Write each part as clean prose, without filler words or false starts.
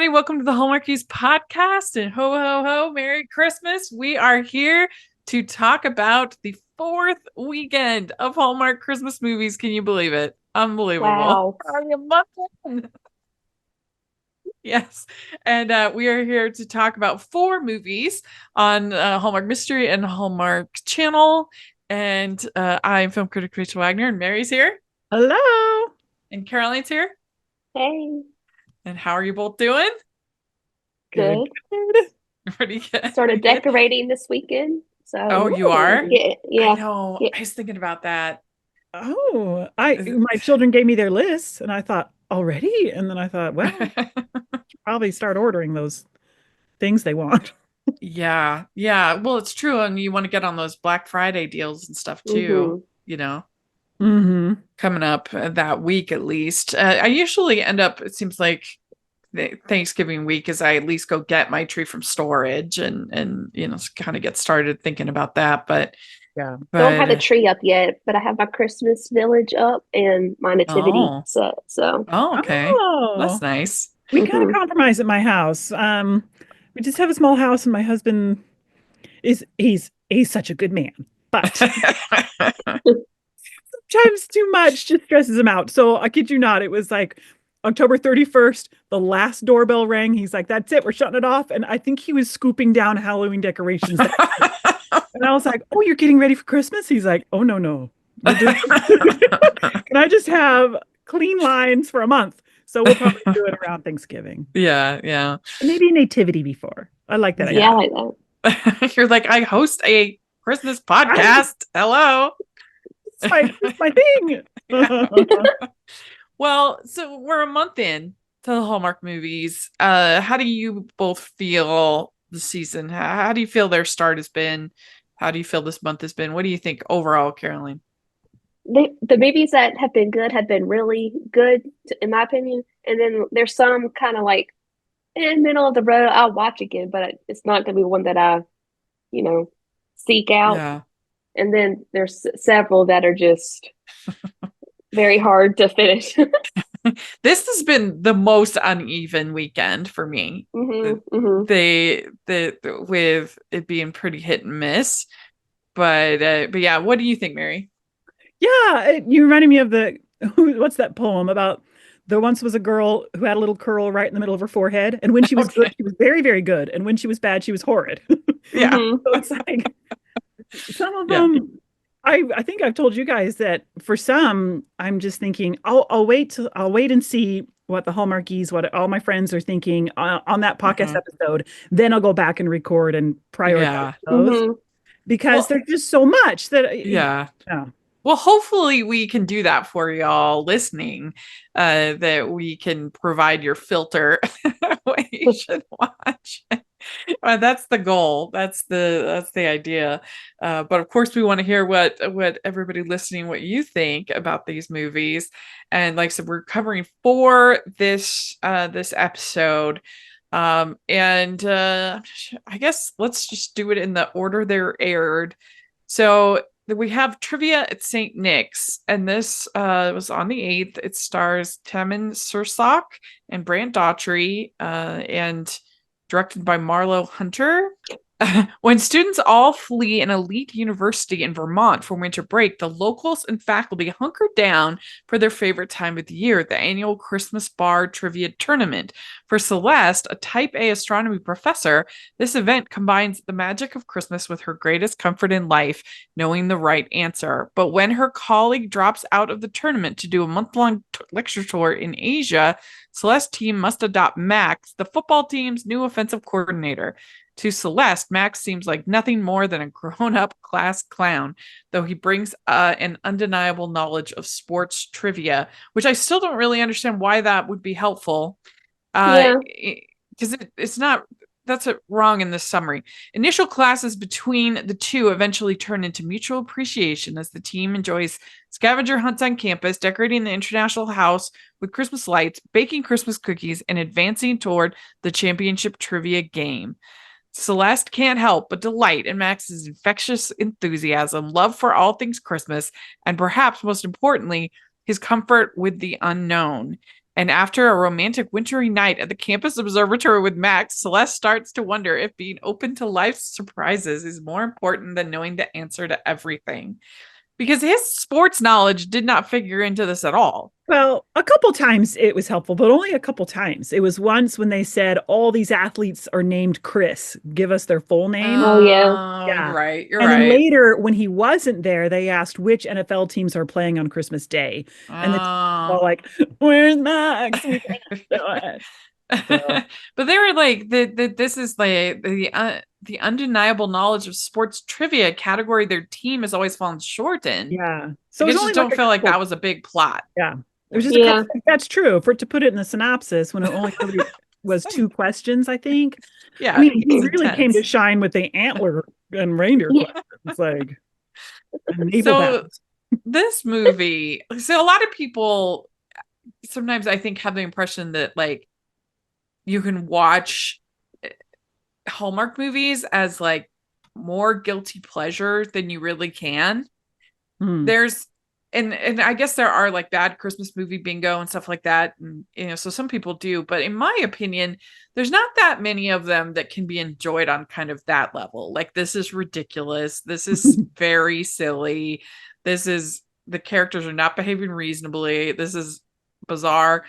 everybody. Welcome to the Hallmarkies podcast. And ho, ho, ho, Merry Christmas. We are here to talk about the fourth weekend of Hallmark Christmas movies. Can you believe it? Unbelievable. Wow. Already a month in. Yes. And we are here to talk about four movies on Hallmark Mystery and Hallmark Channel. And I'm film critic Rachel Wagner, and Mary's here. Hello. And Caroline's here. Hey, And how are you both doing? good. Pretty good. Started Pretty good. decorating this weekend. So, Oh, you are? yeah, I yeah, know. yeah. I was thinking about that. Oh, my children gave me their lists and I thought, already? And then I thought, well, probably start ordering those things they want. Yeah. Yeah. Well, it's true. And you want to get on those Black Friday deals and stuff too, Mm-hmm. Mm-hmm. coming up that week at least. I usually end up, it seems like the Thanksgiving week is I at least go get my tree from storage and kind of get started thinking about that. But Yeah. Don't have a but tree up yet, but I have my Christmas village up and my nativity oh, set. So, okay. That's Oh, nice. we kind of hmm compromise at my house. We just have a small house and my husband he's such a good man, but sometimes too much just stresses him out. So I kid you not, it was like October 31st, the last doorbell rang. He's like, that's it, we're shutting it off. And I think he was scooping down Halloween decorations. And I was like, oh, you're getting ready for Christmas? He's like, oh, no, no. Can I just have clean lines for a month? So we'll probably do it around Thanksgiving. Yeah, yeah. Maybe a nativity before. I like that yeah, I idea. like that. You're like, I host a Christmas I, podcast. Hello. it's my thing. Yeah. Well, so we're a month in to the Hallmark movies. How do you both feel the season? How do you feel their start has been? How do you feel this month has been? What do you think overall, Caroline? The movies that have been good have been really good, in my opinion. And then there's some kind of like in middle of the road. I'll watch again, but it's not going to be one that I, you know, seek out. Yeah. And then there's several that are just very hard to finish. This has been the most uneven weekend for me. hmm hmm The with it being pretty hit and miss. But yeah, what do you think, Mary? Yeah, you reminded me of what's that poem about? There once was a girl who had a little curl right in the middle of her forehead. And when she was good, Okay. she was very, very good. And when she was bad, she was horrid. So Yeah. hmm it's like some of Yeah. them, I think I've told you guys that for some, I'm just thinking, I'll wait and see what the Hallmarkies, what all my friends are thinking on that podcast Mhm. episode. Then I'll go back and record and prioritize Yeah. those hmm because Well, there's just so much that, yeah. yeah. Well, hopefully we can do that for y'all listening, that we can provide your filter what you should watch. That's the goal. That's the idea. But of course, we want to hear what everybody listening, what you think about these movies. And like I said, we're covering four this episode. And I guess let's just do it in the order they're aired. So we have trivia at St. Nick's, and this was on the 8th. It stars Tammin Sursok and Brant Daughtry, and directed by Marlo Hunter. When students all flee an elite university in Vermont for winter break, the locals and faculty hunker down for their favorite time of the year, the annual Christmas bar trivia tournament. For Celeste, a type A astronomy professor, this event combines the magic of Christmas with her greatest comfort in life, knowing the right answer. But when her colleague drops out of the tournament to do a month-long lecture tour in Asia, Celeste's team must adopt Max, the football team's new offensive coordinator. To Celeste, Max seems like nothing more than a grown up class clown, though he brings an undeniable knowledge of sports trivia, which I still don't really understand why that would be helpful. Yeah. Because it's not, that's wrong in this summary. Initial classes between the two eventually turn into mutual appreciation as the team enjoys scavenger hunts on campus, decorating the international house with Christmas lights, baking Christmas cookies, and advancing toward the championship trivia game. Celeste can't help but delight in Max's infectious enthusiasm, love for all things Christmas, and perhaps most importantly, his comfort with the unknown. And after a romantic wintry night at the campus observatory with Max, Celeste starts to wonder if being open to life's surprises is more important than knowing the answer to everything. Because his sports knowledge did not figure into this at all. Well, a couple times it was helpful, but only a couple times. It was once when they said all these athletes are named Chris. Give us their full name. Oh, yeah. Yeah. Right. You're And then right. later, when he wasn't there, they asked which NFL teams are playing on Christmas Day. And the teams were all like, "Where's Max? We can't do it." So, But they were like this is like the undeniable knowledge of sports trivia category their team has always fallen short in. yeah. So I it was just only don't like a feel like couple. that was a big plot. Yeah. It was just a Yeah. couple. That's true. For it to put it in the synopsis when it only really was 2 questions, I think. Yeah, I mean, he it's really came to intense. shine with the antler and reindeer Yeah. questions, like naval So battles. this movie, so a lot of people sometimes I think have the impression that like you can watch Hallmark movies as like more guilty pleasure than you really can. Hmm. There's and I guess there are like bad Christmas movie bingo and stuff like that. And so some people do, but in my opinion, there's not that many of them that can be enjoyed on kind of that level. Like this is ridiculous. This is very silly. This is the characters are not behaving reasonably. This is bizarre.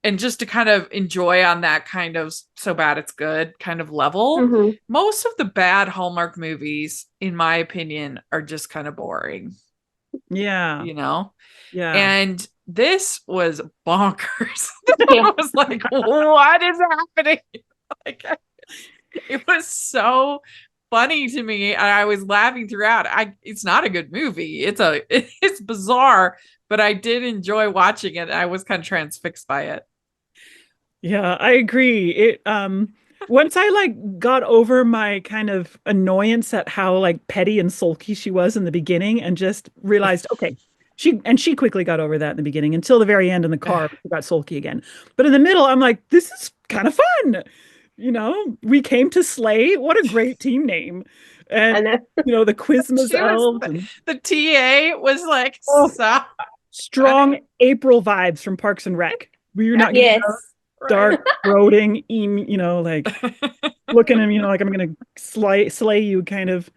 And just to kind of enjoy on that kind of so bad it's good kind of level. Hmm. Most of the bad Hallmark movies, in my opinion, are just kind of boring, Yeah. you know? Yeah. And this was bonkers. Yeah. I was like, what is happening? Like, it was so funny to me. And I was laughing throughout. It's not a good movie. It's bizarre, but I did enjoy watching it. I was kind of transfixed by it. Yeah, I agree. It once I like got over my kind of annoyance at how like petty and sulky she was in the beginning and just realized, okay, she quickly got over that in the beginning until the very end in the car, she got sulky again. But in the middle, I'm like, this is kind of fun. We came to slay. What a great team name. I And know. the Quizmas She was elves and the TA was like oh, so strong April vibes from Parks and Rec. We're not getting Yes. dark, brooding, like looking at him, like I'm gonna slay you kind of.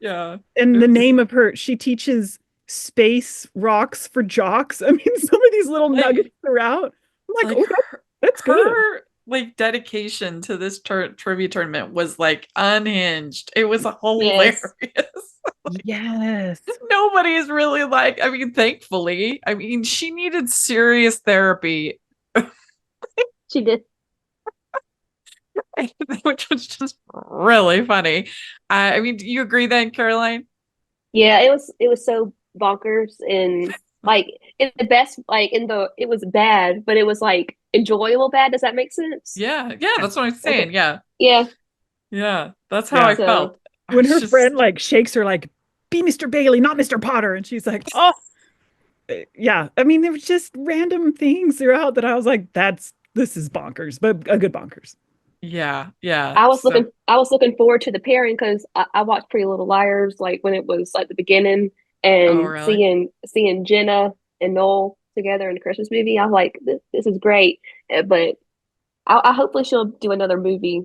Yeah. And the name of her, she teaches space rocks for jocks. I mean, some of these little Like- nuggets throughout. I'm like, Like oh, that's good. her like dedication to this trivia tournament was like unhinged. It was hilarious. Yes. Nobody is really like, I mean, thankfully, I mean, she needed serious therapy, She did. which was just really funny. I mean, do you agree then, Caroline? Yeah, it was so bonkers and like in the best like in the it was bad, but it was like enjoyable bad. Does that make sense? Yeah, that's what I'm saying. Okay. Yeah, Yeah. that's how Yeah. I So- felt. I When was her just- friend like shakes her like, be Mr. Bailey, not Mr. Potter. And she's like, oh, yeah. I mean, there was just random things throughout that I was like, this is bonkers, but a good bonkers. yeah, I was looking forward to the pairing because I watched Pretty Little Liars like when it was like the beginning and Oh, really? seeing Jenna and Noel together in the Christmas movie. I was like, this is great. But I hopefully she'll do another movie,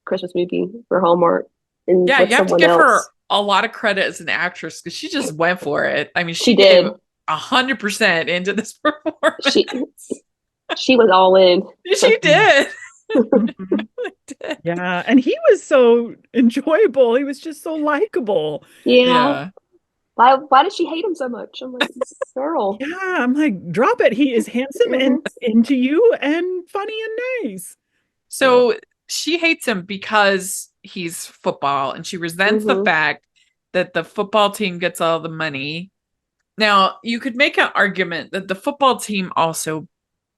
Christmas movie for Hallmark and Yeah, with you have to someone give her else. a lot of credit as an actress because she just went for it. I mean, She gave did. 100% into this performance. She was all in. She did. Yeah. And he was so enjoyable. He was just so likable. Yeah. Why did she hate him so much? I'm like, girl. Yeah. I'm like, drop it. He is handsome and into you and funny and nice. So she hates him because he's football and she resents the fact that the football team gets all the money. Now, you could make an argument that the football team also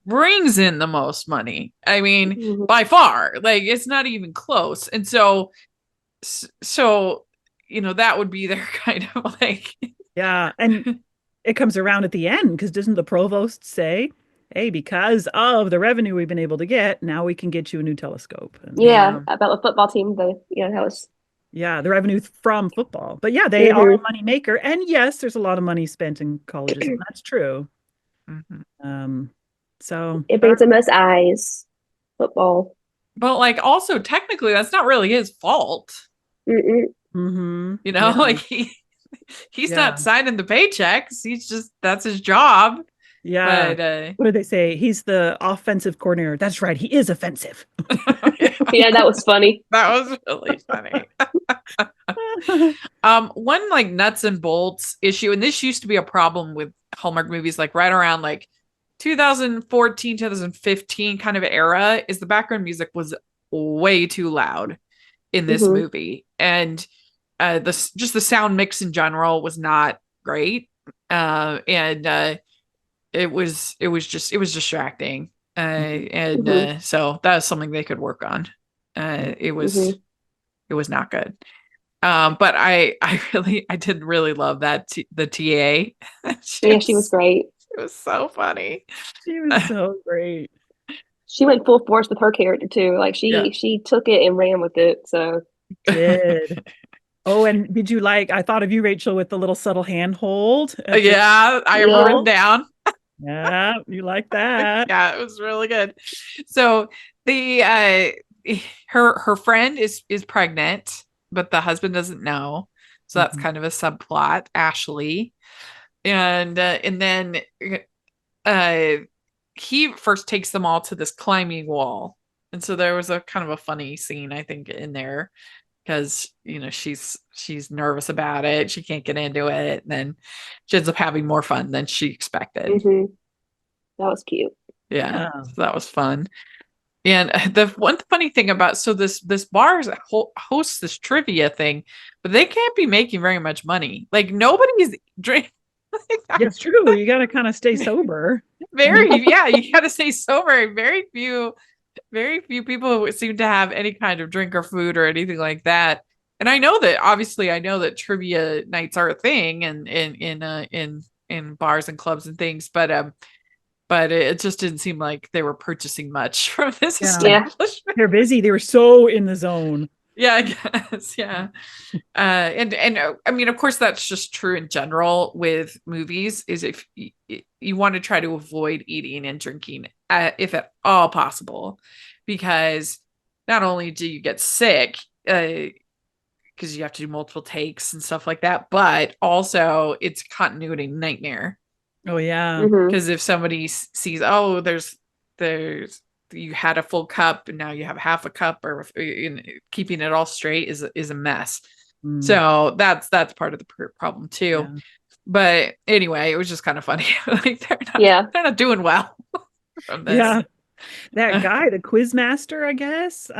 brings in the most money. I mean, by far, like it's not even close. And so that would be their kind of like Yeah. And it comes around at the end because doesn't the provost say, hey, because of the revenue we've been able to get, now we can get you a new telescope. And, Yeah, about the football team. That was. Yeah, the revenue from football. But yeah, they are a money maker. And yes, there's a lot of money spent in colleges. And that's true. Mhm. So It brings the most eyes. Football. But like also technically that's not really his fault. Mm-mm. You know, yeah, like he's yeah, not signing the paychecks. He's just that's his job. yeah. But What do they say? He's the offensive coordinator. That's right. He is offensive. yeah, Yeah, that was funny. that was really funny. One like nuts and bolts issue, and this used to be a problem with Hallmark movies, like right around like 2014, 2015 kind of era, is the background music was way too loud in this Hmm. movie. And just the sound mix in general was not great. And it was distracting. And Hmm. So that was something they could work on. It was Hmm. it was not good. But I did really love the TA. Yeah, she was great. It was so funny. She was so great. She went full force with her character too. Like Yeah. she took it and ran with it. So Did. Oh, and did you like, I thought of you, Rachel, with the little subtle handhold at the Yeah, I have it yeah. written down. yeah, you like that. Yeah, it was really good. So the her friend is pregnant, but the husband doesn't know. So that's Mhm. kind of a subplot, Ashley. And then uh he first takes them all to this climbing wall. And so there was a kind of a funny scene, I think, in there because she's nervous about it. She can't get into it. And then she ends up having more fun than she expected. Hmm. That was cute. Yeah. Yeah. So that was fun. And the one funny thing about this bar hosts this trivia thing, but they can't be making very much money. Like nobody's drink. Yeah, it's true. You got to kind of stay sober. I mean, Very, yeah, you got to stay sober. Very few people seem to have any kind of drink or food or anything like that. And I know that obviously I know that trivia nights are a thing and in bars and clubs and things, but it just didn't seem like they were purchasing much from this yeah, Yeah. establishment. they're busy. They were so in the zone. Yeah, I guess. Yeah. And I mean, of course, that's just true in general with movies. Is if you want to try to avoid eating and drinking, if at all possible, because not only do you get sick, because you have to do multiple takes and stuff like that, but also it's a continuity nightmare. Oh, yeah. Hmm. Because if somebody sees, oh, there's you had a full cup and now you have half a cup, or keeping it all straight is a mess. Mm, So that's part of the problem too. yeah. But anyway, it was just kind of funny. Like Yeah. they're not doing well from this. Yeah. That guy, the quiz master, I guess.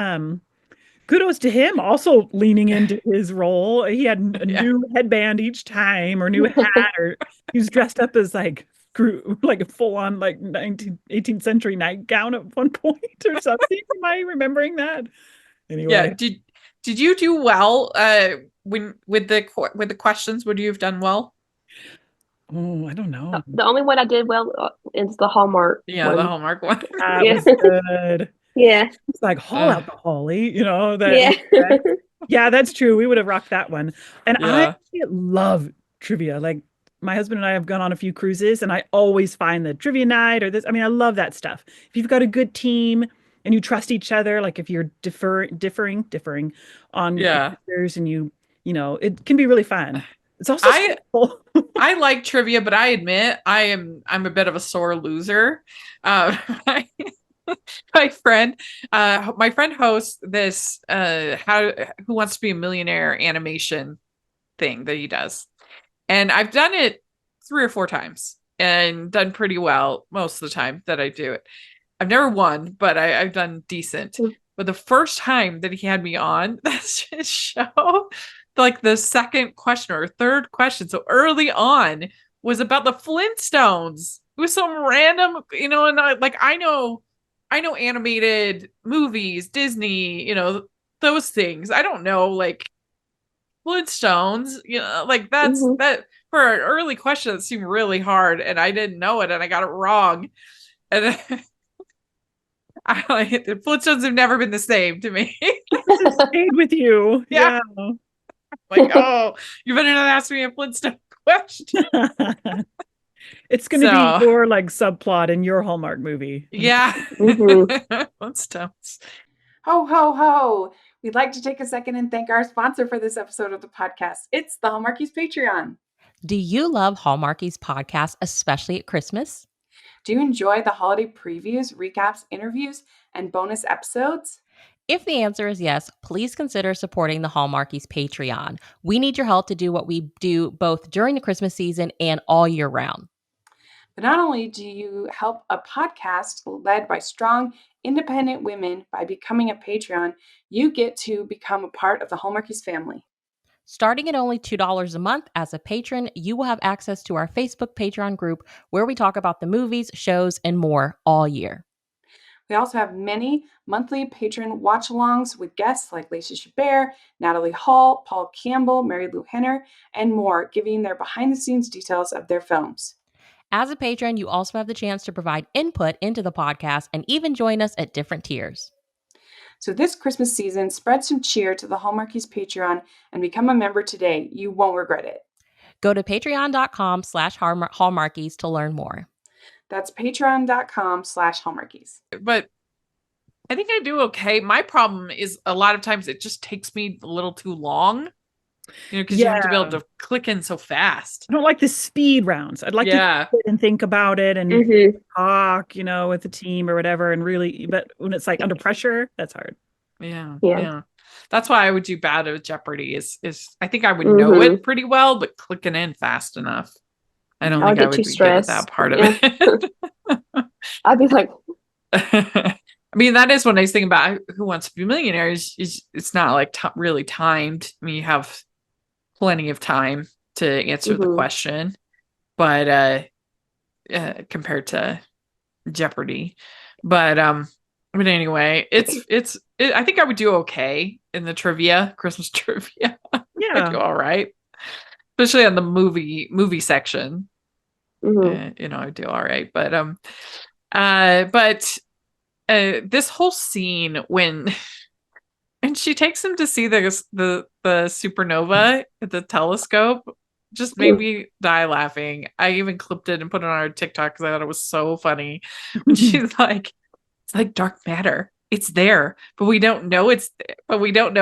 Kudos to him also leaning into his role. He had a Yeah. new headband each time or new hat, or he was dressed up as like a full-on like 18th century nightgown at one point or something. Am I remembering that? Yeah. Anyway. Did you do well when with the questions? Would you have done well? Oh, I don't know. The only one I did well is the Hallmark Yeah, the one. Hallmark one. That Yeah. was good. Yeah. It's like haul Uh, out the holly, that Yeah. yeah, that's true. We would have rocked that one. And I yeah. love trivia. Like my husband and I have gone on a few cruises and I always find the trivia night or this. I mean, I love that stuff. If you've got a good team and you trust each other, like if you're differing on Yeah. answers and it can be really fun. It's also I stressful. I like trivia, but I admit I'm a bit of a sore loser. Uh, my, my friend hosts this how who wants to be a millionaire animation thing that he does. And I've done it 3 or 4 times and done pretty well most of the time that I do it. I've never won, but I've done decent. But the first time that he had me on this show, like the second question or third question, so early on, was about the Flintstones. It was some random, and I know animated movies, Disney, those things. I don't know, like Flintstones, like Hmm. that for an early question that seemed really hard, and I didn't know it, and I got it wrong, and I like the Flintstones have never been the same to me. Just stayed with you. Yeah, Yeah. like oh, you better not ask me a Flintstone question. It's going to be So your like subplot in your Hallmark movie. yeah. Let's don't. Ho, ho, ho. We'd like to take a second and thank our sponsor for this episode of the podcast. It's the Hallmarkies Patreon. Do you love Hallmarkies podcast, especially at Christmas? Do you enjoy the holiday previews, recaps, interviews, and bonus episodes? If the answer is yes, please consider supporting the Hallmarkies Patreon. We need your help to do what we do both during the Christmas season and all year round. But not only do you help a podcast led by strong, independent women by becoming a Patreon, you get to become a part of the Hallmarkies family. Starting at only $2 a month as a patron, you will have access to our Facebook Patreon group where we talk about the movies, shows, and more all year. We also have many monthly patron watch-alongs with guests like Lacey Chabert, Natalie Hall, Paul Campbell, Mary Lou Henner, and more, giving their behind-the-scenes details of their films. As a patron, you also have the chance to provide input into the podcast and even join us at different tiers. So this Christmas season, spread some cheer to the Hallmarkies Patreon and become a member today. You won't regret it. Go to patreon.com/Hallmarkies to learn more. That's patreon.com/Hallmarkies. But I think I do okay. My problem is a lot of times it just takes me a little too long, because you have to be able to click in so fast. I don't like the speed rounds. I'd like to sit and think about it and talk, with the team or whatever. And really, but when it's like under pressure, that's hard. Yeah. That's why I would do bad at Jeopardy is I think I would know it pretty well, but clicking in fast enough. I don't think I would be good at that part of it. I'd be like, I mean, that is one nice thing about Who Wants to Be a Millionaire is it's not like really timed. I mean, you have plenty of time to answer the question, but compared to Jeopardy, but anyway, I think I would do okay in the trivia, Christmas trivia. Yeah, I do all right, especially on the movie section. I do all right, but this whole scene when and she takes him to see the supernova at the telescope just made me die laughing. I even clipped it and put it on our TikTok because I thought it was so funny. When she's like, it's like dark matter. It's there, but we don't know it's there. We don't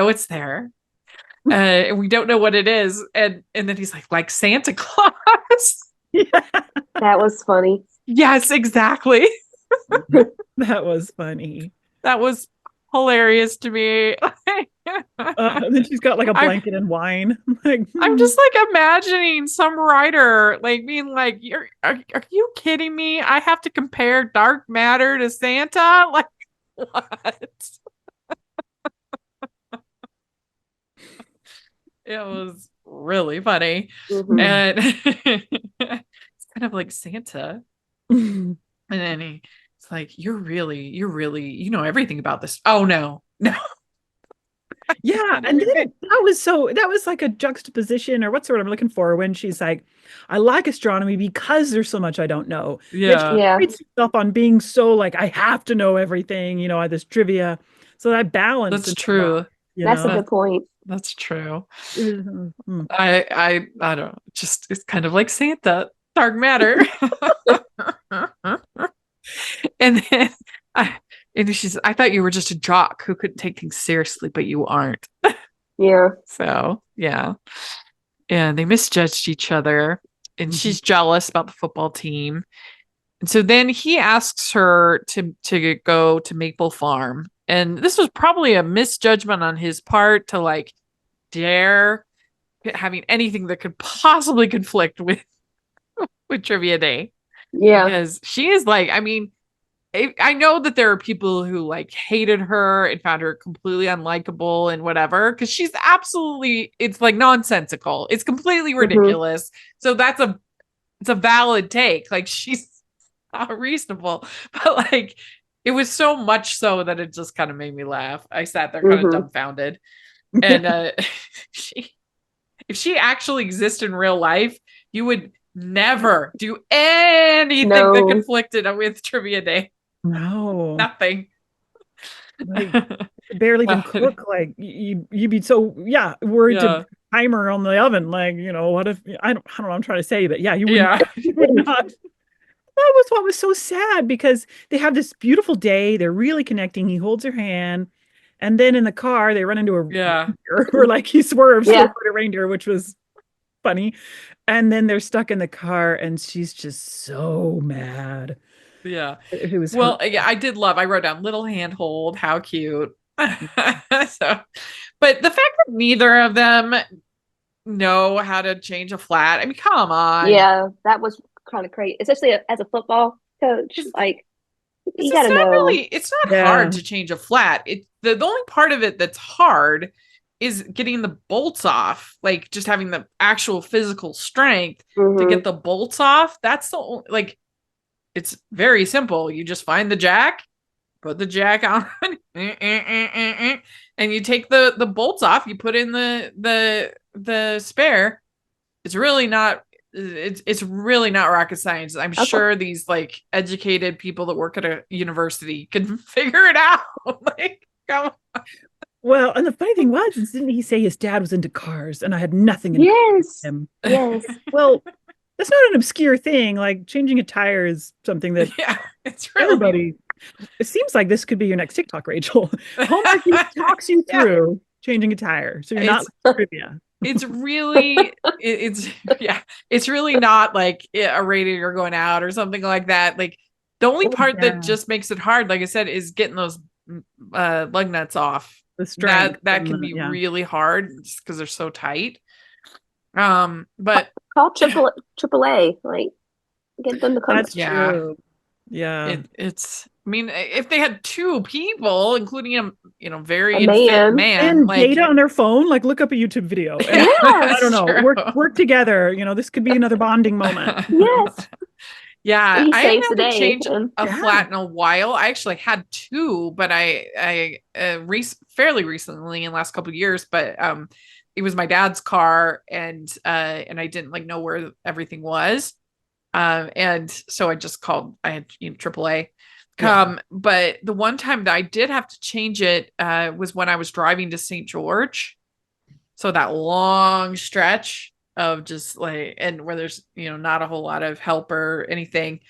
know what it is. And then he's like Santa Claus. Yeah. That was funny. Yes, exactly. That was funny. That was hilarious to me. And then she's got like a blanket and wine. I'm just like imagining some writer like being like, are you kidding me? I have to compare dark matter to Santa? Like, what? It was really funny. And it's kind of like Santa. And then he's like, you're really, you know everything about this. Oh no. Yeah, and then that was like a juxtaposition, or what's the word I'm looking for, when she's like, I like astronomy because there's so much I don't know. Yeah. She prides herself on being so like, I have to know everything, this trivia. So that balance. That's true. That's a good point. That's true. I don't know. Just it's kind of like Santa, dark matter. And then I thought you were just a jock who couldn't take things seriously, but you aren't. Yeah. So yeah. And they misjudged each other, and she's jealous about the football team. And so then he asks her to go to Maple Farm. And this was probably a misjudgment on his part to like dare having anything that could possibly conflict with Trivia Day. Yeah. Because she is like, I mean, I know that there are people who like hated her and found her completely unlikable and whatever, because she's absolutely, it's like nonsensical. It's completely ridiculous. So it's a valid take. Like she's not reasonable, but like it was so much so that it just kind of made me laugh. I sat there kind of dumbfounded. And if she actually existed in real life, you would never do anything that conflicted with Trivia Day. No, nothing. Like, barely even cook. Like you'd be so worried to timer on the oven. Like, what if I don't know what I'm trying to say, but yeah, you wouldn't Yeah. you would not. That was what was so sad because they have this beautiful day. They're really connecting. He holds her hand. And then in the car, they run into a Yeah. reindeer, or like he swerves Yeah. toward a reindeer, which was funny. And then they're stuck in the car, and she's just so mad. Yeah. It was Well, hurt. yeah, I wrote down little handhold, how cute. So, but the fact that neither of them know how to change a flat, I mean, come on. Yeah, that was kind of crazy, especially as a football coach. It's, Like, you it's got to not know. really, it's not Yeah. hard to change a flat. The only part of it that's hard is getting the bolts off, like just having the actual physical strength to Mhm. get the bolts off. That's the only, like, it's very simple. You just find the jack, put the jack on, and you take the bolts off. You put in the spare. It's really not. It's really not rocket science. I'm Okay. sure these like educated people that work at a university can figure it out. Like, come on. Well, and the funny thing was, didn't he say his dad was into cars and I had nothing in common with Yes. him? Yes. Well, that's not an obscure thing. Like changing a tire is something that Yeah, it's really everybody. It seems like this could be your next TikTok, Rachel. Hallmark talks you Yeah. through changing a tire, so you're not like trivia. It's really it's yeah, it's really not like a radiator going out or something like that. Like the only Oh, part yeah. that just makes it hard, like I said, is getting those lug nuts off. The strength That and can the- be yeah. really hard just because they're so tight. But Call AAA. Like, get them to come. That's Yeah. true. Yeah. it's I mean, if they had two people, including a very A fit man. man, And like data on their phone, like look up a YouTube video. And Yeah, I that's don't know, true. work together. This could be another bonding moment. Yes. Yeah, He I haven't saves the had to day. change And a Yeah. flat in a while. I actually had two, but I fairly recently in the last couple of years, but it was my dad's car and I didn't like know where everything was. And so I had AAA come, but the one time that I did have to change it was when I was driving to St. George. So that long stretch of just like, and where there's, not a whole lot of help or anything.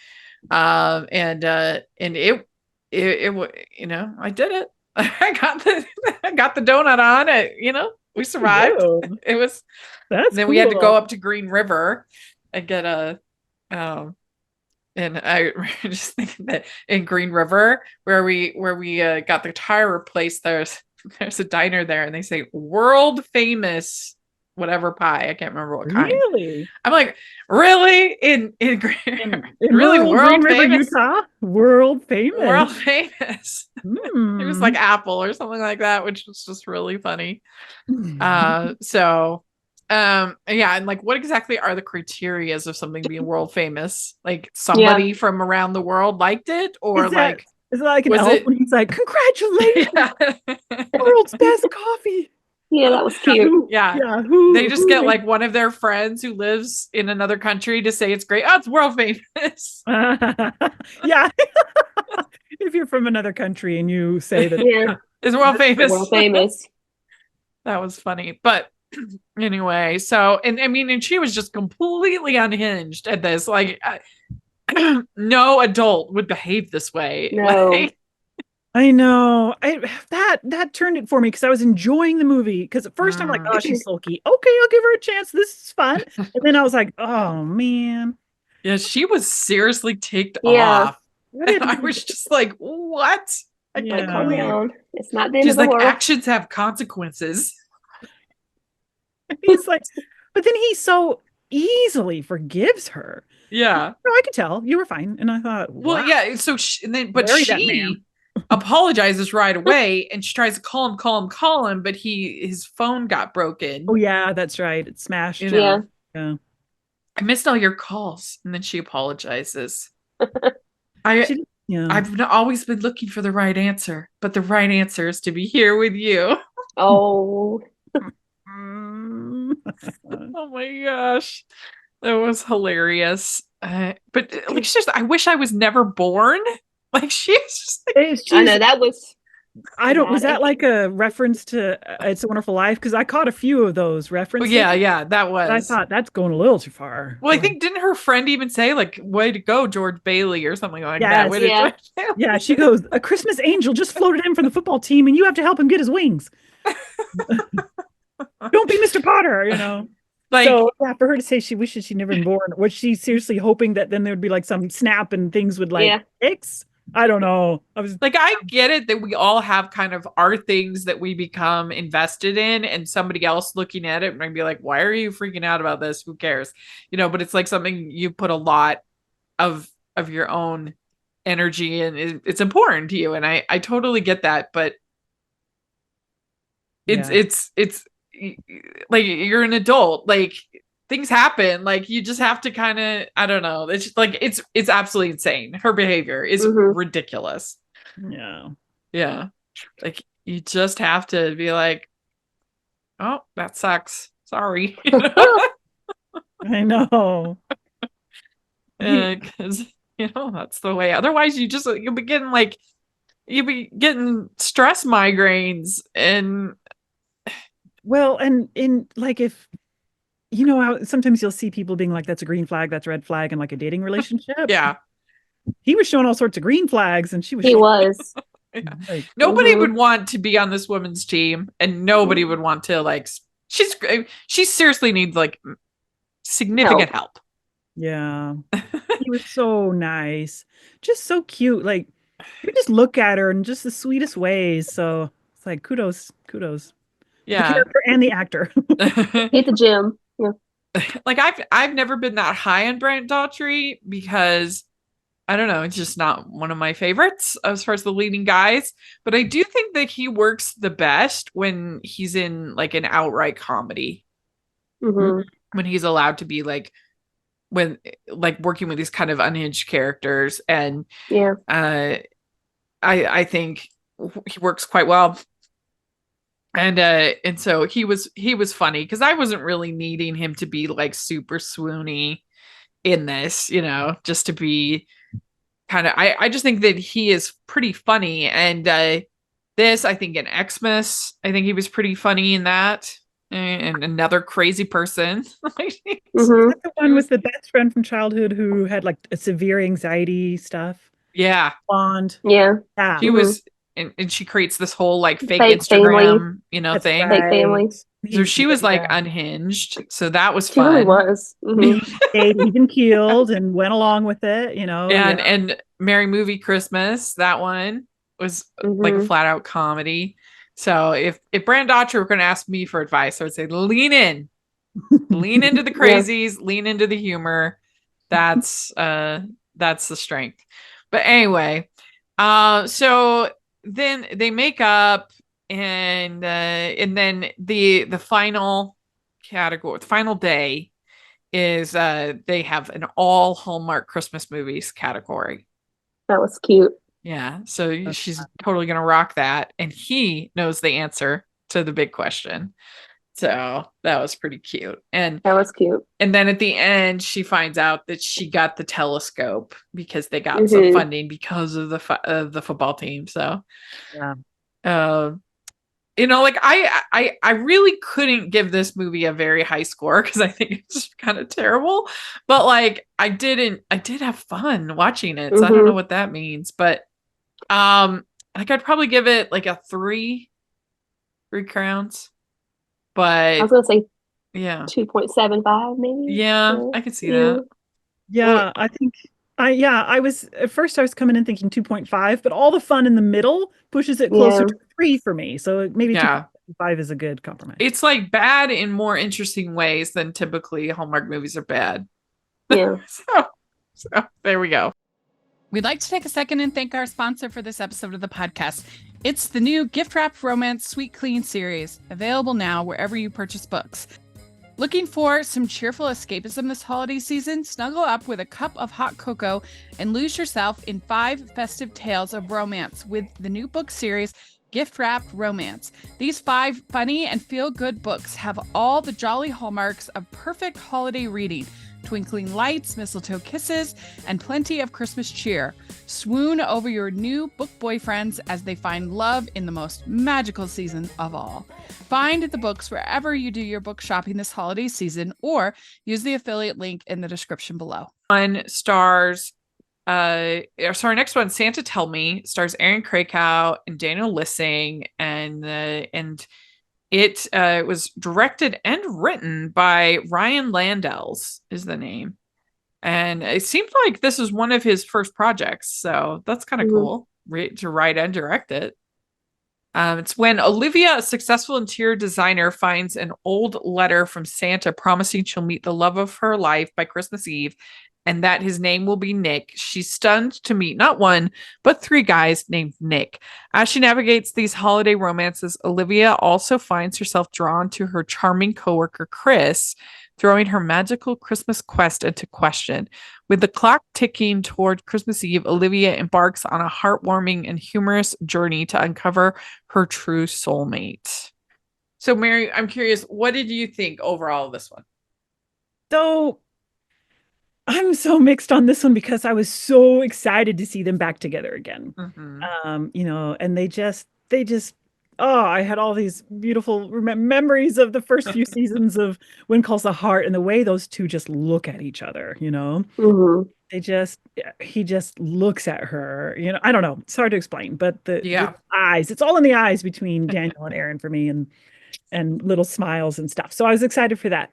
And it, I did it. I got the donut on it, we survived. Whoa. It was, That's then we had to go cool. up to Green River and get and I just thinking that in Green River where we got the tire replaced, there's a diner there and they say world famous whatever pie. I can't remember what kind. Really? I'm like, really? In In really rural world Green River, famous? Utah? World famous. World famous. Hmm. It was like Apple or something like that, which was just really funny. Hmm. So yeah, and like what exactly are the criterias of something being world famous? Like somebody from around the world liked it, or Is like it like an was elf it- when he's like, congratulations, yeah. world's best coffee? yeah, that was cute. Yeah. Yeah, who They just who get made- like one of their friends who lives in another country to say it's great. Oh, it's world famous. yeah. If you're from another country and you say that, Yeah, It's world famous. world famous. That was funny. But anyway, so and I mean, and she was just completely unhinged at this. Like no adult would behave this way. No. Like, I know. That turned it for me because I was enjoying the movie. Because at first I'm like, oh, she's sulky. Okay, I'll give her a chance. This is fun. And then I was like, oh man. yeah, she was seriously ticked Yeah. off. And I was just like, what? I Yeah. Like, can't calm believe- down. It's not the end She's of the like, world. actions have consequences. He's like, but then he so easily forgives her. Yeah. No, I could tell you were fine. And I thought, Well, wow. yeah. So, but Marry that she man. apologizes right away, and she tries to call him, but his phone got broken. Oh yeah, that's right. It smashed. You know? Yeah. I missed all your calls, and then she apologizes. Yeah. I've always been looking for the right answer, but the right answer is to be here with you. Oh, Mm. Oh my gosh, that was hilarious. But like, just I wish I was never born. Like she's just like, It's I know just- that was was that dramatic. like a reference to It's a Wonderful Life? Because I caught a few of those Oh, references. yeah, that But I was. thought that's going a little too far. Well, I think didn't her friend even say like "Way to go, George Bailey" or something like that? Yes. Way to Yeah. George Bailey. Yeah, she goes, a Christmas angel just floated in from the football team, and you have to help him get his wings. Don't be Mr. Potter, you know. Like, So yeah, for her to say she wishes she'd never been born, was she seriously hoping that then there would be like some snap and things would like Yeah. fix? I don't know. I was I get it that we all have kind of our things that we become invested in, and somebody else looking at it might be like, "Why are you freaking out about this? Who cares?" But it's like something you put a lot of your own energy, and it's important to you, and I totally get that. But yeah. it's like you're an adult, like things happen, like you just have to kind of, I don't know, it's just like it's absolutely insane. Her behavior is Mhm. ridiculous. Yeah. Yeah, like you just have to be like, oh, that sucks, sorry. I know. Because that's the way, otherwise you'll be getting stress migraines. And Well, and in like if you know how sometimes you'll see people being like, that's a green flag, that's a red flag in like a dating relationship. yeah, He was showing all sorts of green flags and she was He was. like, nobody Mhm. would want to be on this woman's team, and nobody would want to like, she seriously needs like significant help. yeah. He was so nice. Just so cute. Like you just look at her in just the sweetest ways. So it's like kudos, kudos. The Yeah. character and the actor. Hit the gym. Yeah. Like I've never been that high on Brent Daughtry because I don't know, it's just not one of my favorites as far as the leading guys. But I do think that he works the best when he's in like an outright comedy, Hmm. when he's allowed to be like, when like working with these kind of unhinged characters. And Yeah. I think he works quite well. And so he was funny because I wasn't really needing him to be like super swoony in this, just to be kind of, I just think that he is pretty funny. And this, I think in Xmas, I think he was pretty funny in that. And another crazy person. Hmm. The one with the best friend from childhood who had like a severe anxiety stuff. Yeah. Blonde. Yeah. Yeah. She Mhm. was, and she creates this whole like fake Fake family. Instagram, That's thing. Fake right. families. So she was like Yeah. unhinged. So that was She really fun. was. Hmm. Stayed even keeled and went along with it, you know. And Yeah. and Merry Movie Christmas, that one was like a Hmm. flat out comedy. So if Brand Daughtry were going to ask me for advice, I would say lean into the Yeah. crazies, lean into the humor. That's the strength. But anyway, so then they make up, and then the final category, the final day is they have an all Hallmark Christmas movies category. That was cute. Yeah, so That's she's fun. totally gonna rock that, and he knows the answer to the big question. So that was pretty cute. And That was cute. then at the end, she finds out that she got the telescope because they got some Hmm. funding because of the football team. So, Yeah. uh, like I really couldn't give this movie a very high score because I think it's kind of terrible. But like I did have fun watching it. So I don't know Hmm. what that means. But like I'd probably give it like a three crowns. I was But gonna say yeah. 2.75 maybe. Yeah, I could see Yeah. that. Well, Yeah, I think I was at first I was coming in thinking 2.5, but all the fun in the middle pushes it closer Yeah. to 3 for me. So maybe yeah. 2.5 is a good compromise. It's like bad in more interesting ways than typically Hallmark movies are bad. Yeah. So there we go. We'd like to take a second and thank our sponsor for this episode of the podcast. It's the new Gift Wrap Romance Sweet Clean series, available now wherever you purchase books. Looking for some cheerful escapism this holiday season? Snuggle up with a cup of hot cocoa and lose yourself in 5 festive tales of romance with the new book series, Gift Wrapped Romance. These 5 funny and feel-good books have all the jolly hallmarks of perfect holiday reading. twinkling lights, mistletoe kisses, and plenty of Christmas cheer. Swoon over your new book boyfriends as they find love in the most magical season of all. Find the books wherever you do your book shopping this holiday season, or use the affiliate link in the description below. One stars, our next one, Santa Tell Me, stars Aaron Krakow and Daniel Lissing, and it was directed and written by Ryan Landells is the name. And it seemed like this was one of his first projects, so that's kind of cool to write and direct it. It's when Olivia, a successful interior designer, finds an old letter from Santa promising she'll meet the love of her life by Christmas Eve and that his name will be Nick. She's stunned to meet not one, but 3 guys named Nick. As she navigates these holiday romances, Olivia also finds herself drawn to her charming coworker, Chris, throwing her magical Christmas quest into question. With the clock ticking toward Christmas Eve, Olivia embarks on a heartwarming and humorous journey to uncover her true soulmate. So, Mary, I'm curious, what did you think overall of this one? So I'm so mixed on this one because I was so excited to see them back together again. And oh, I had all these beautiful memories of the first few seasons of Wind Calls the Heart and the way those two just look at each other, he just looks at her, I don't know. It's hard to explain, but the eyes, it's all in the eyes between Daniel and Aaron for me, and little smiles and stuff. So I was excited for that.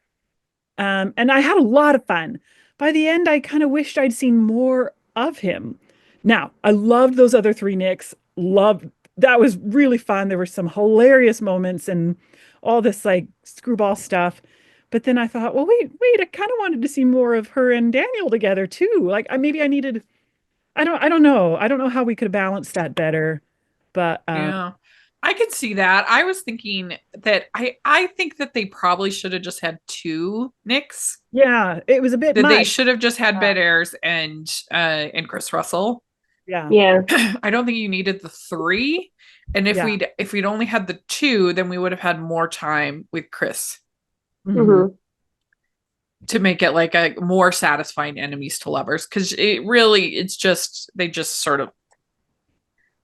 And I had a lot of fun. By the end, I kind of wished I'd seen more of him. Now, I loved those other 3 Nicks. That was really fun. There were some hilarious moments and all this like screwball stuff. But then I thought, well, wait, I kind of wanted to see more of her and Daniel together too. Like maybe I needed, I don't know. I don't know how we could balance that better. But yeah. I could see that. I was thinking that I think that they probably should have just had 2 Nicks. Yeah, it was a bit that much. They should have just had Ben Ayers and Chris Russell. Yeah. I don't think you needed the 3. And if we'd only had the 2, then we would have had more time with Chris to make it like a more satisfying enemies to lovers. Because they just sort of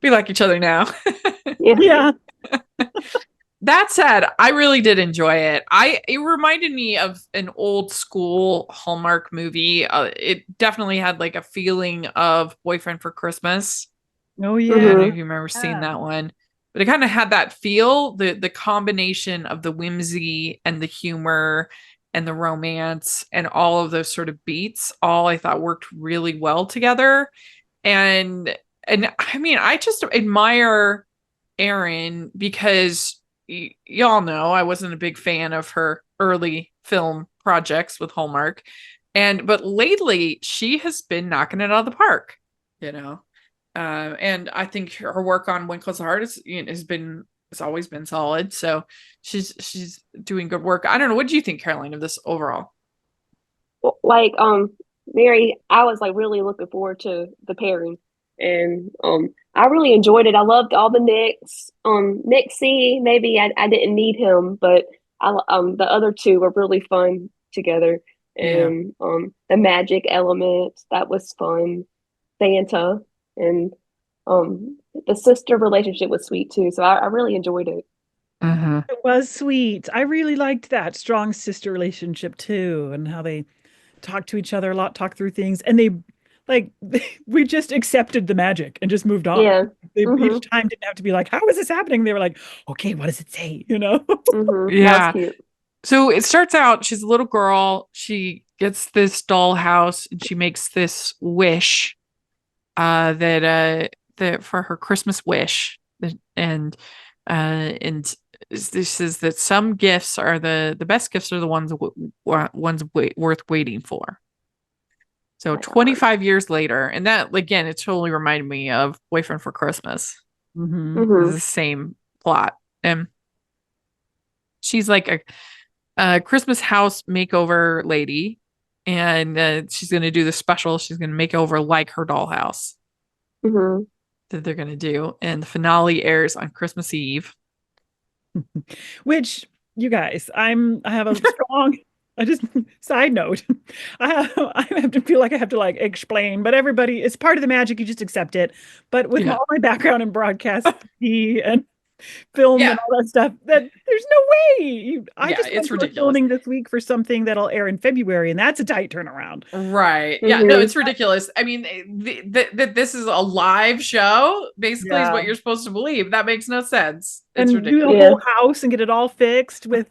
be like each other now. Yeah. That said, I really did enjoy it. It reminded me of an old school Hallmark movie. It definitely had like a feeling of Boyfriend for Christmas. Oh yeah. I don't know if you remember seeing that one. But it kind of had that feel, the combination of the whimsy and the humor and the romance and all of those sort of beats, all I thought worked really well together. And I mean, I just admire Erin because y'all know I wasn't a big fan of her early film projects with Hallmark. But lately she has been knocking it out of the park, and I think her work on When Close the Heart has always been solid. So she's doing good work. I don't know. What do you think, Caroline, of this overall? Like, Mary, I was like really looking forward to the pairing, and I really enjoyed it. I loved all the Nicks. Nick C, maybe I didn't need him, but the other 2 were really fun together. And the magic element, that was fun. Santa and the sister relationship was sweet too. So I really enjoyed it. It was sweet. I really liked that strong sister relationship too, and how they talk to each other a lot, talk through things, and we just accepted the magic and just moved on. Yeah. Each time didn't have to be like, how is this happening? They were like, okay, what does it say? Yeah. That was cute. So it starts out, she's a little girl. She gets this dollhouse and she makes this wish that for her Christmas wish. And this is that some gifts are the best gifts are the ones worth waiting for. So 25 years later, and that again, it totally reminded me of Boyfriend for Christmas. It's the same plot, and she's like a Christmas house makeover lady, and she's going to do the special. She's going to make over like her dollhouse that they're going to do, and the finale airs on Christmas Eve. Which, you guys, I have a strong I just side note, I have to feel like I have to like explain, but everybody, it's part of the magic. You just accept it. But with Yeah. all my background in broadcast TV and film Yeah. and all that stuff, that there's no way. I Yeah, just went it's to a ridiculous. filming this week for something that'll air in February, and that's a tight turnaround. Right. Yeah, no, Mhm. it's ridiculous. I mean, this is a live show, basically, is Yeah. what you're supposed to believe. That makes no sense. It's And do the ridiculous. Yeah. whole house and get it all fixed with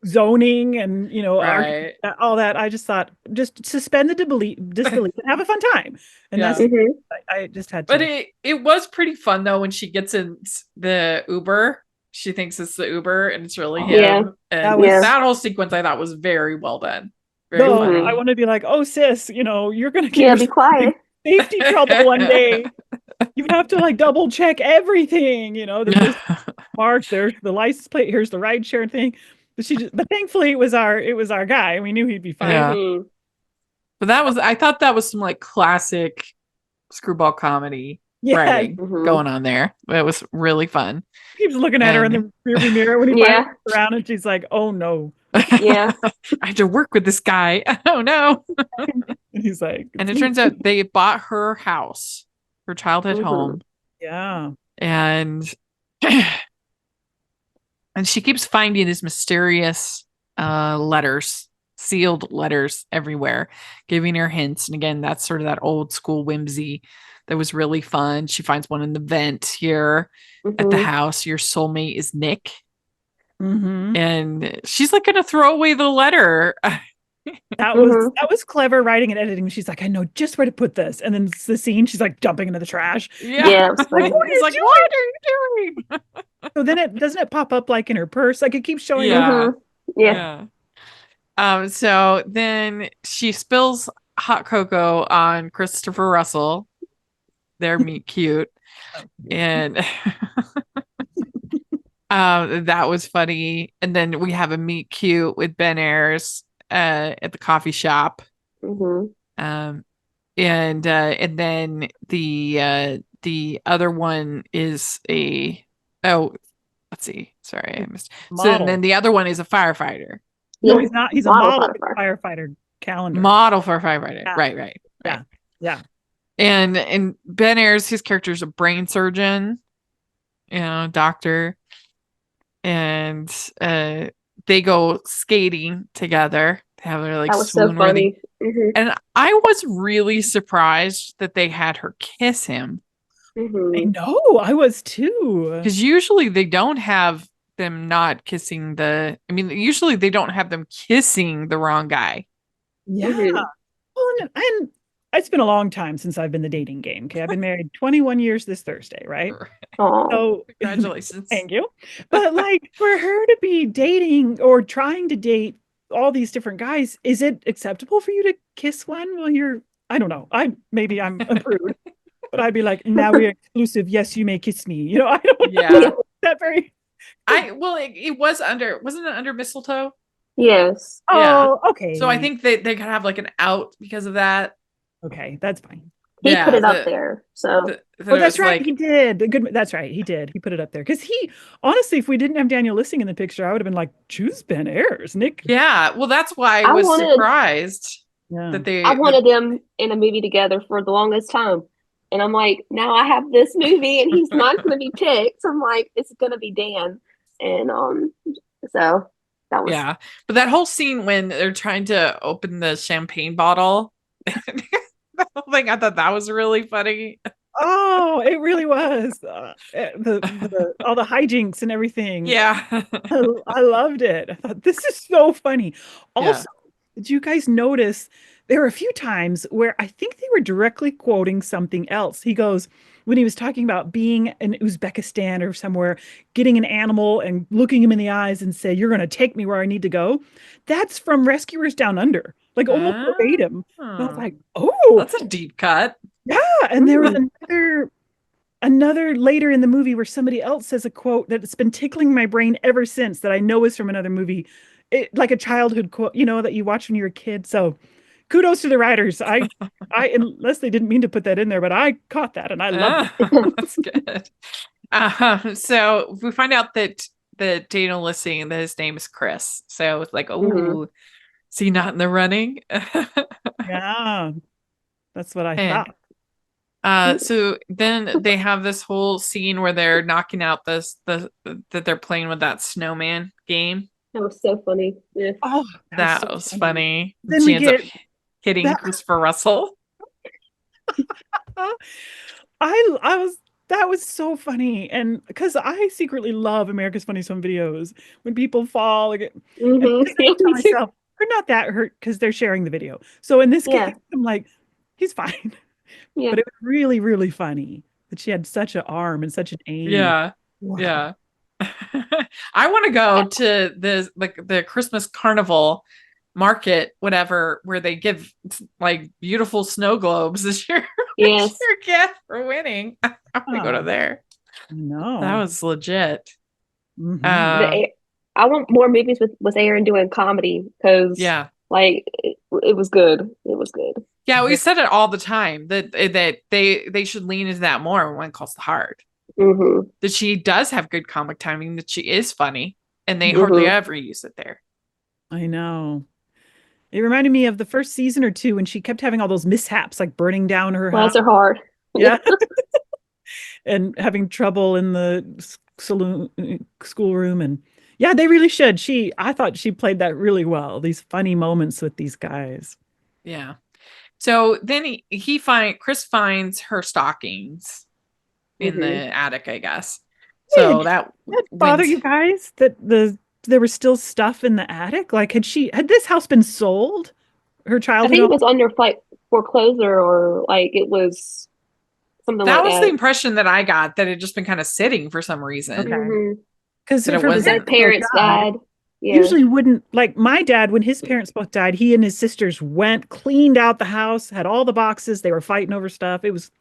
zoning and Right. all that. I just thought just suspend the disbelief and have a fun time. And Yeah. that's Mhm. I just had But to. it was pretty fun though when she gets in the Uber. She thinks it's the Uber and it's really Yeah. him. And That was Yeah. that whole sequence I thought was very well done. Very no, Mhm. I funny. want to be like, oh sis, you're gonna get Yeah, be yourself quiet. in safety trouble one day. You have to like double check everything, that this mark, there's the license plate, here's the ride share thing. But thankfully it was our guy. We knew he'd be fine. Yeah. Mhm. But I thought that was some like classic screwball comedy Yeah, writing Mhm. going on there. It was really fun. keeps looking at her in And the rearview mirror when he Yeah. finally looks around and she's like, oh no. Yeah. I have to work with this guy. Oh no. And he's like, And "It's it me." turns out they bought her house, her childhood Mhm. home, Yeah. and and she keeps finding these mysterious letters, sealed letters everywhere, giving her hints. And again, that's sort of that old school whimsy that was really fun. She finds one in the vent here at the Mhm. house. Your soulmate is Nick. Mm-hmm. And she's like gonna throw away the letter. Mhm. That was clever writing and editing. She's like, I know just where to put this. And then it's the scene, she's like jumping into the trash. Yeah. Yeah, it was Like, funny. what are It's you like, doing? what are you doing? So then it doesn't it pop up like in her purse? Like it keeps showing up. Yeah. Mhm. Yeah. So then she spills hot cocoa on Christopher Russell, their meet cute. And that was funny. And then we have a meet cute with Ben Ayers at the coffee shop. Mhm. And then the other one is let's see. Sorry, I missed. So Model. then the other one is a firefighter. No, Yeah. he's not. He's a Model model firefighter. firefighter calendar. Model for a firefighter. Yeah. Right. Yeah. Yeah. And Ben Ayers, his character is a brain surgeon, doctor, and they go skating together. They have their like That was so swoon worthy. funny. Mhm. And I was really surprised that they had her kiss him I Mhm. know. I was too. because usually they don't have them not kissing usually they don't have them kissing the wrong guy. Yeah. Mhm. Well, and it's been a long time since I've been the dating game. Okay. I've been married 21 years this Thursday, right? Aw. So Congratulations. thank you. But like for her to be dating or trying to date all these different guys, is it acceptable for you to kiss one while you're, I don't know. Maybe I'm a prude, but I'd be like, now we're exclusive. Yes, you may kiss me. I don't Yeah. know. That very It wasn't it under mistletoe? Yes. Yeah. Oh, okay. So I think they could have like an out because of that. Okay, that's fine. He Yeah, put it up there. So Oh, that's right. Like, He did. Good. That's right. He did. He put it up there because honestly, if we didn't have Daniel Lissing in the picture, I would have been like, choose Ben Ayers, Nick. yeah. Well, that's why I I was wanted- surprised Yeah. that they. I wanted them in a movie together for the longest time. And I'm like, now I have this movie and he's not going to be picked. So I'm like, it's going to be Dan. And so that was Yeah, but that whole scene when they're trying to open the champagne bottle, the whole thing, I thought that was really funny. Oh, it really was. All the hijinks and everything. Yeah. I loved it. I thought this is so funny. Also, did you guys notice there were a few times where I think they were directly quoting something else? He goes, when he was talking about being in Uzbekistan or somewhere, getting an animal and looking him in the eyes and say, "You're going to take me where I need to go." That's from Rescuers Down Under, like almost verbatim. And I was like, "Oh, that's a deep cut." yeah." And there was another later in the movie where somebody else says a quote that's been tickling my brain ever since that I know is from another movie. Like a childhood quote, that you watch when you're a kid. So kudos to the writers. I unless they didn't mean to put that in there, but I caught that and I love it. That's good. So we find out that Daniel Lissing, that his name is Chris. So it's like, oh, See, not in the running. Yeah, that's what I And thought. so then they have this whole scene where they're knocking out that they're playing with that snowman game. That was so funny. Yeah. Oh, That so was funny. Then She we ends up get hitting that. Christopher Russell. I was that was so funny, and because I secretly love America's Funniest Home Videos when people fall, like, and because I Yeah, tell me too. myself they're not that hurt because they're sharing the video. So in this Yeah. case, I'm like, he's fine. Yeah. But it was really, really funny that she had such an arm and such an aim. Yeah. Wow. Yeah. I want to go to the Christmas carnival market, whatever, where they give like beautiful snow globes as your Yes. your gift for winning. I want to go to Oh, there. That no. was legit. Hmm. The Um, A- I want more movies with Aaron doing comedy because yeah. like it was good. It was good. Yeah, we said it all the time that they should lean into that more when it calls the heart. Hmm. That she does have good comic timing, that she is funny, and they hardly Hmm. ever use it there. I know. It reminded me of the first season or two when she kept having all those mishaps, like burning down her Bless house. her heart. Yeah. And having trouble in the saloon schoolroom. And yeah, they really should. I thought she played that really well. These funny moments with these guys. Yeah. So then Chris finds her stockings in the Hmm. attic, I guess. Did So that that bother wins. you guys that there was still stuff in the attic? Like had this house been sold? Her I childhood think it home? was under like foreclosure or like it was something That like was the that. impression that I got, that it had just been kind of sitting for some reason. Okay. Hmm. Because That if it her Because their wasn't. parents both parents died, died. Yeah. usually wouldn't like my dad when his parents both died, he and his sisters went, cleaned out the house, had all the boxes, they were fighting over stuff. It was,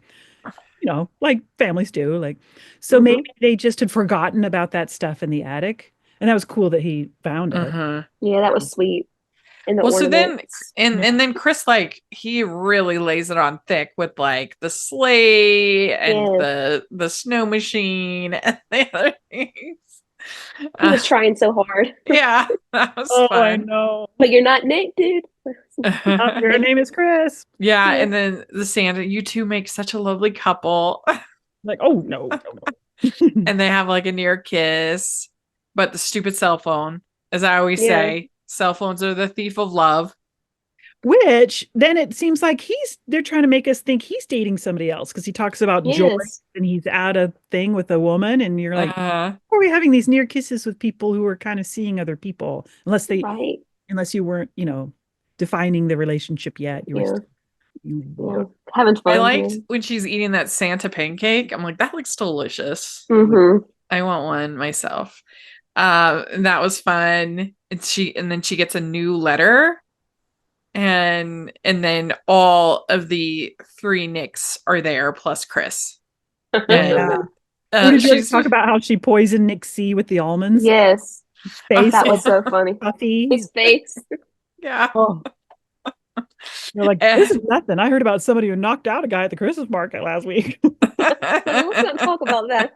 like families do. Like, so maybe Hmm. they just had forgotten about that stuff in the attic. And that was cool that he found it. Uh-huh. Yeah, that was sweet. And the Well, so then ornaments. and then Chris, like, he really lays it on thick with like the sleigh and Yes. the snow machine and the other things. He Uh, was trying so hard. yeah, that was Oh, I fun. know. But you're not Nick, dude. Your name is Chris. Yeah, Yeah. and then the Santa, you two make such a lovely couple. Like, oh no, no, no. And they have like a near kiss, but the stupid cell phone, as I always Yeah. say, cell phones are the thief of love. Which then it seems like they're trying to make us think he's dating somebody else because he talks about joy Yes. and he's at a thing with a woman, and you're like, Uh, why are we having these near kisses with people who are kind of seeing other people? Right. Unless you weren't, defining the relationship yet. You were Yeah. still Yeah. Having I fun. liked when she's eating that Santa pancake. I'm like, that looks delicious. Yeah. Hmm. I want one myself. And that was fun. And then she gets a new letter, and then all of the three Nicks are there plus Chris. And Yeah. What did you she's talk about how she poisoned Nick C with the almonds? Yes. Face That was is so funny. puffy. His face. yeah. Oh, you're like, this is nothing. I heard about somebody who knocked out a guy at the Christmas market last week. Let's not talk about that.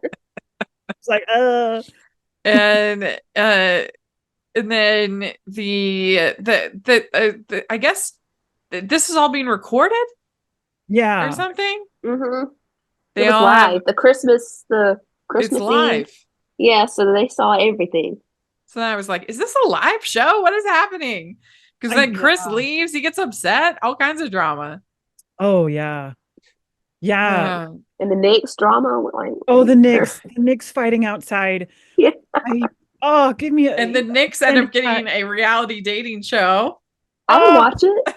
It's like, and then the I guess this is all being recorded or yeah. something. Hmm. They It was all have live. The it's Christmas Eve. live. Yeah, so they saw everything. So then I was like, is this a live show? What is happening? Because then Chris Yeah. leaves, he gets upset, all kinds of drama. Oh, yeah. Yeah. And the next drama, like, Oh, the Knicks fighting outside. Yeah. Give me And the Knicks end up getting a reality dating show. I would watch it.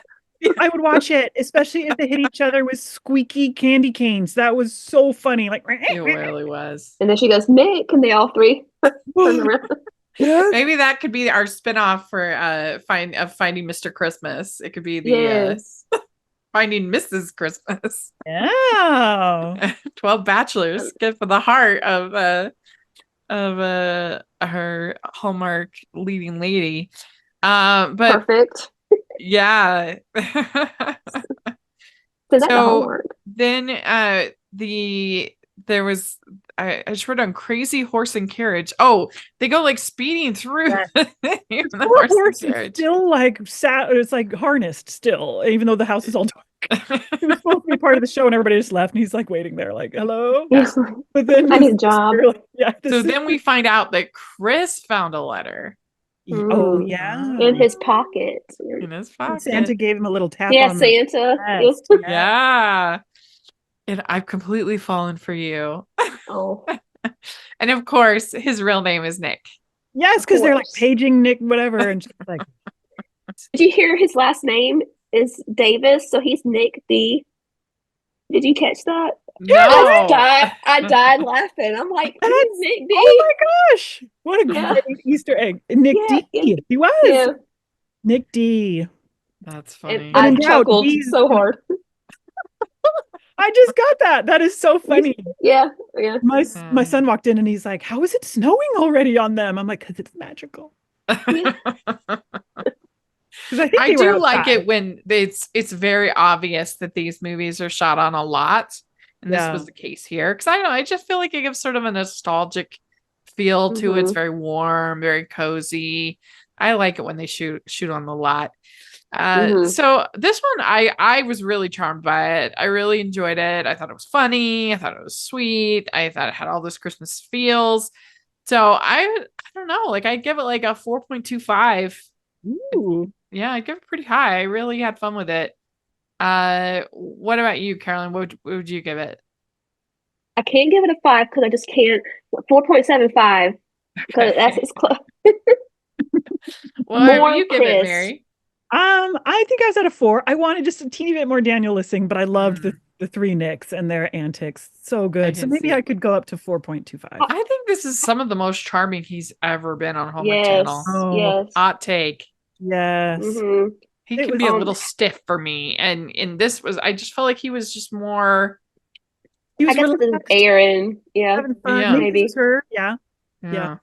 I would watch it, especially if they hit each other with squeaky candy canes. That was so funny. Like, It really was. And then she goes, Nick, and they all three turn around. Maybe that could be our spinoff for Finding Mr. Christmas. It could be the Yes. Finding Mrs. Christmas. Yeah. 12 bachelors get for the heart of her Hallmark leading lady. But Perfect. yeah. Because that's a So Hallmark. then there was I just wrote down crazy horse and carriage. Oh, they go like speeding through Yes. the Poor horse and horse is carriage. still like it's like harnessed still, even though the house is all dark. He was supposed to be part of the show and everybody just left and he's like waiting there like, hello. But then I his need a job. sister, like, yeah, the So then sister- we find out that Chris found a letter oh Mm. yeah. In his pocket. in his And pocket. Santa gave him a little tap Yeah, on the Santa. chest. Yeah. Yeah. And I've completely fallen for you. Oh, And of course, his real name is Nick. Yes, Of because they're like course. paging Nick, whatever, and she's like, did you hear his last name is Davis? So he's Nick D. Did you catch that? No. I died laughing. I'm like, That's- he's Nick D. oh my gosh, what a Yeah. great Easter egg. Nick Yeah, D. yeah. He was Yeah. Nick D. That's And funny. When I in doubt, chuckled he's- so hard. I just got that. That is so funny. Yeah, yeah. My Mm. son walked in and he's like, "How is it snowing already on them?" I'm like, "Because it's magical." Because I think I they were do like outside. it when it's very obvious that these movies are shot on a lot, and this Yeah. was the case here. Because I don't know, I just feel like it gives sort of a nostalgic feel to it. It's Mhm. very warm, very cozy. I like it when they shoot on the lot. Mhm. So this one, I was really charmed by it. I really enjoyed it. I thought it was funny. I thought it was sweet. I thought it had all those Christmas feels. So I don't know, like I give it like a 4.25. Ooh. Yeah, I give it pretty high. I really had fun with it. What about you, Carolyn? What would you give it? I can't give it a 5 because I just can't. 4.75 because that's as close. Well, More you give it, Chris. Mary. I think I was at a 4. I wanted just a teeny bit more Daniel Lissing, but I loved Mm. the three Nicks and their antics. So good. So can maybe see I it. could go up to 4.25. I think this is some of the most charming he's ever been on Hallmark Yes, Channel. Oh. yes. Hot take. Yes. hmm He It can was be a on- little stiff for me, and this was. I just felt like he was just more. He I was guess this is relaxed, Aaron. Yeah. having fun. Yeah. Maybe Maybe. this is her. Yeah. Yeah.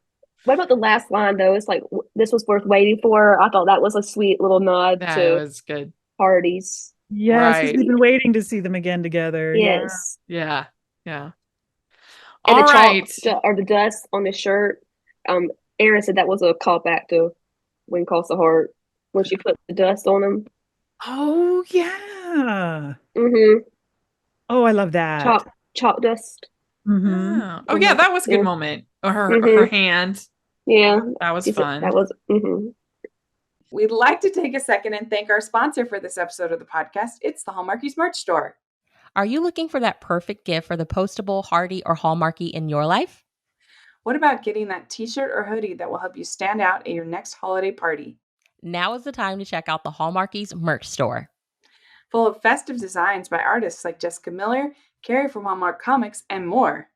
What about the last line though? It's like this was worth waiting for. I thought that was a sweet little nod That to was good. parties. Yes, because Right. we've been waiting to see them again together. Yeah. Yes. Yeah. Yeah. And All the chalk right. or the dust on his shirt. Aaron said that was a callback to When Calls the Heart when she put the dust on him. Oh yeah. Mm-hmm. Oh, I love that. Chalk dust. Mm-hmm. Oh yeah, that was a good Yeah. moment. Or her Mhm. hand. Yeah. That was She said fun. that was. Mm-hmm. We'd like to take a second and thank our sponsor for this episode of the podcast. It's the Hallmarkies merch store. Are you looking for that perfect gift for the postable, hardy, or Hallmarky in your life? What about getting that t-shirt or hoodie that will help you stand out at your next holiday party? Now is the time to check out the Hallmarkies merch store. Full of festive designs by artists like Jessica Miller, Carrie from Hallmark Comics, and more.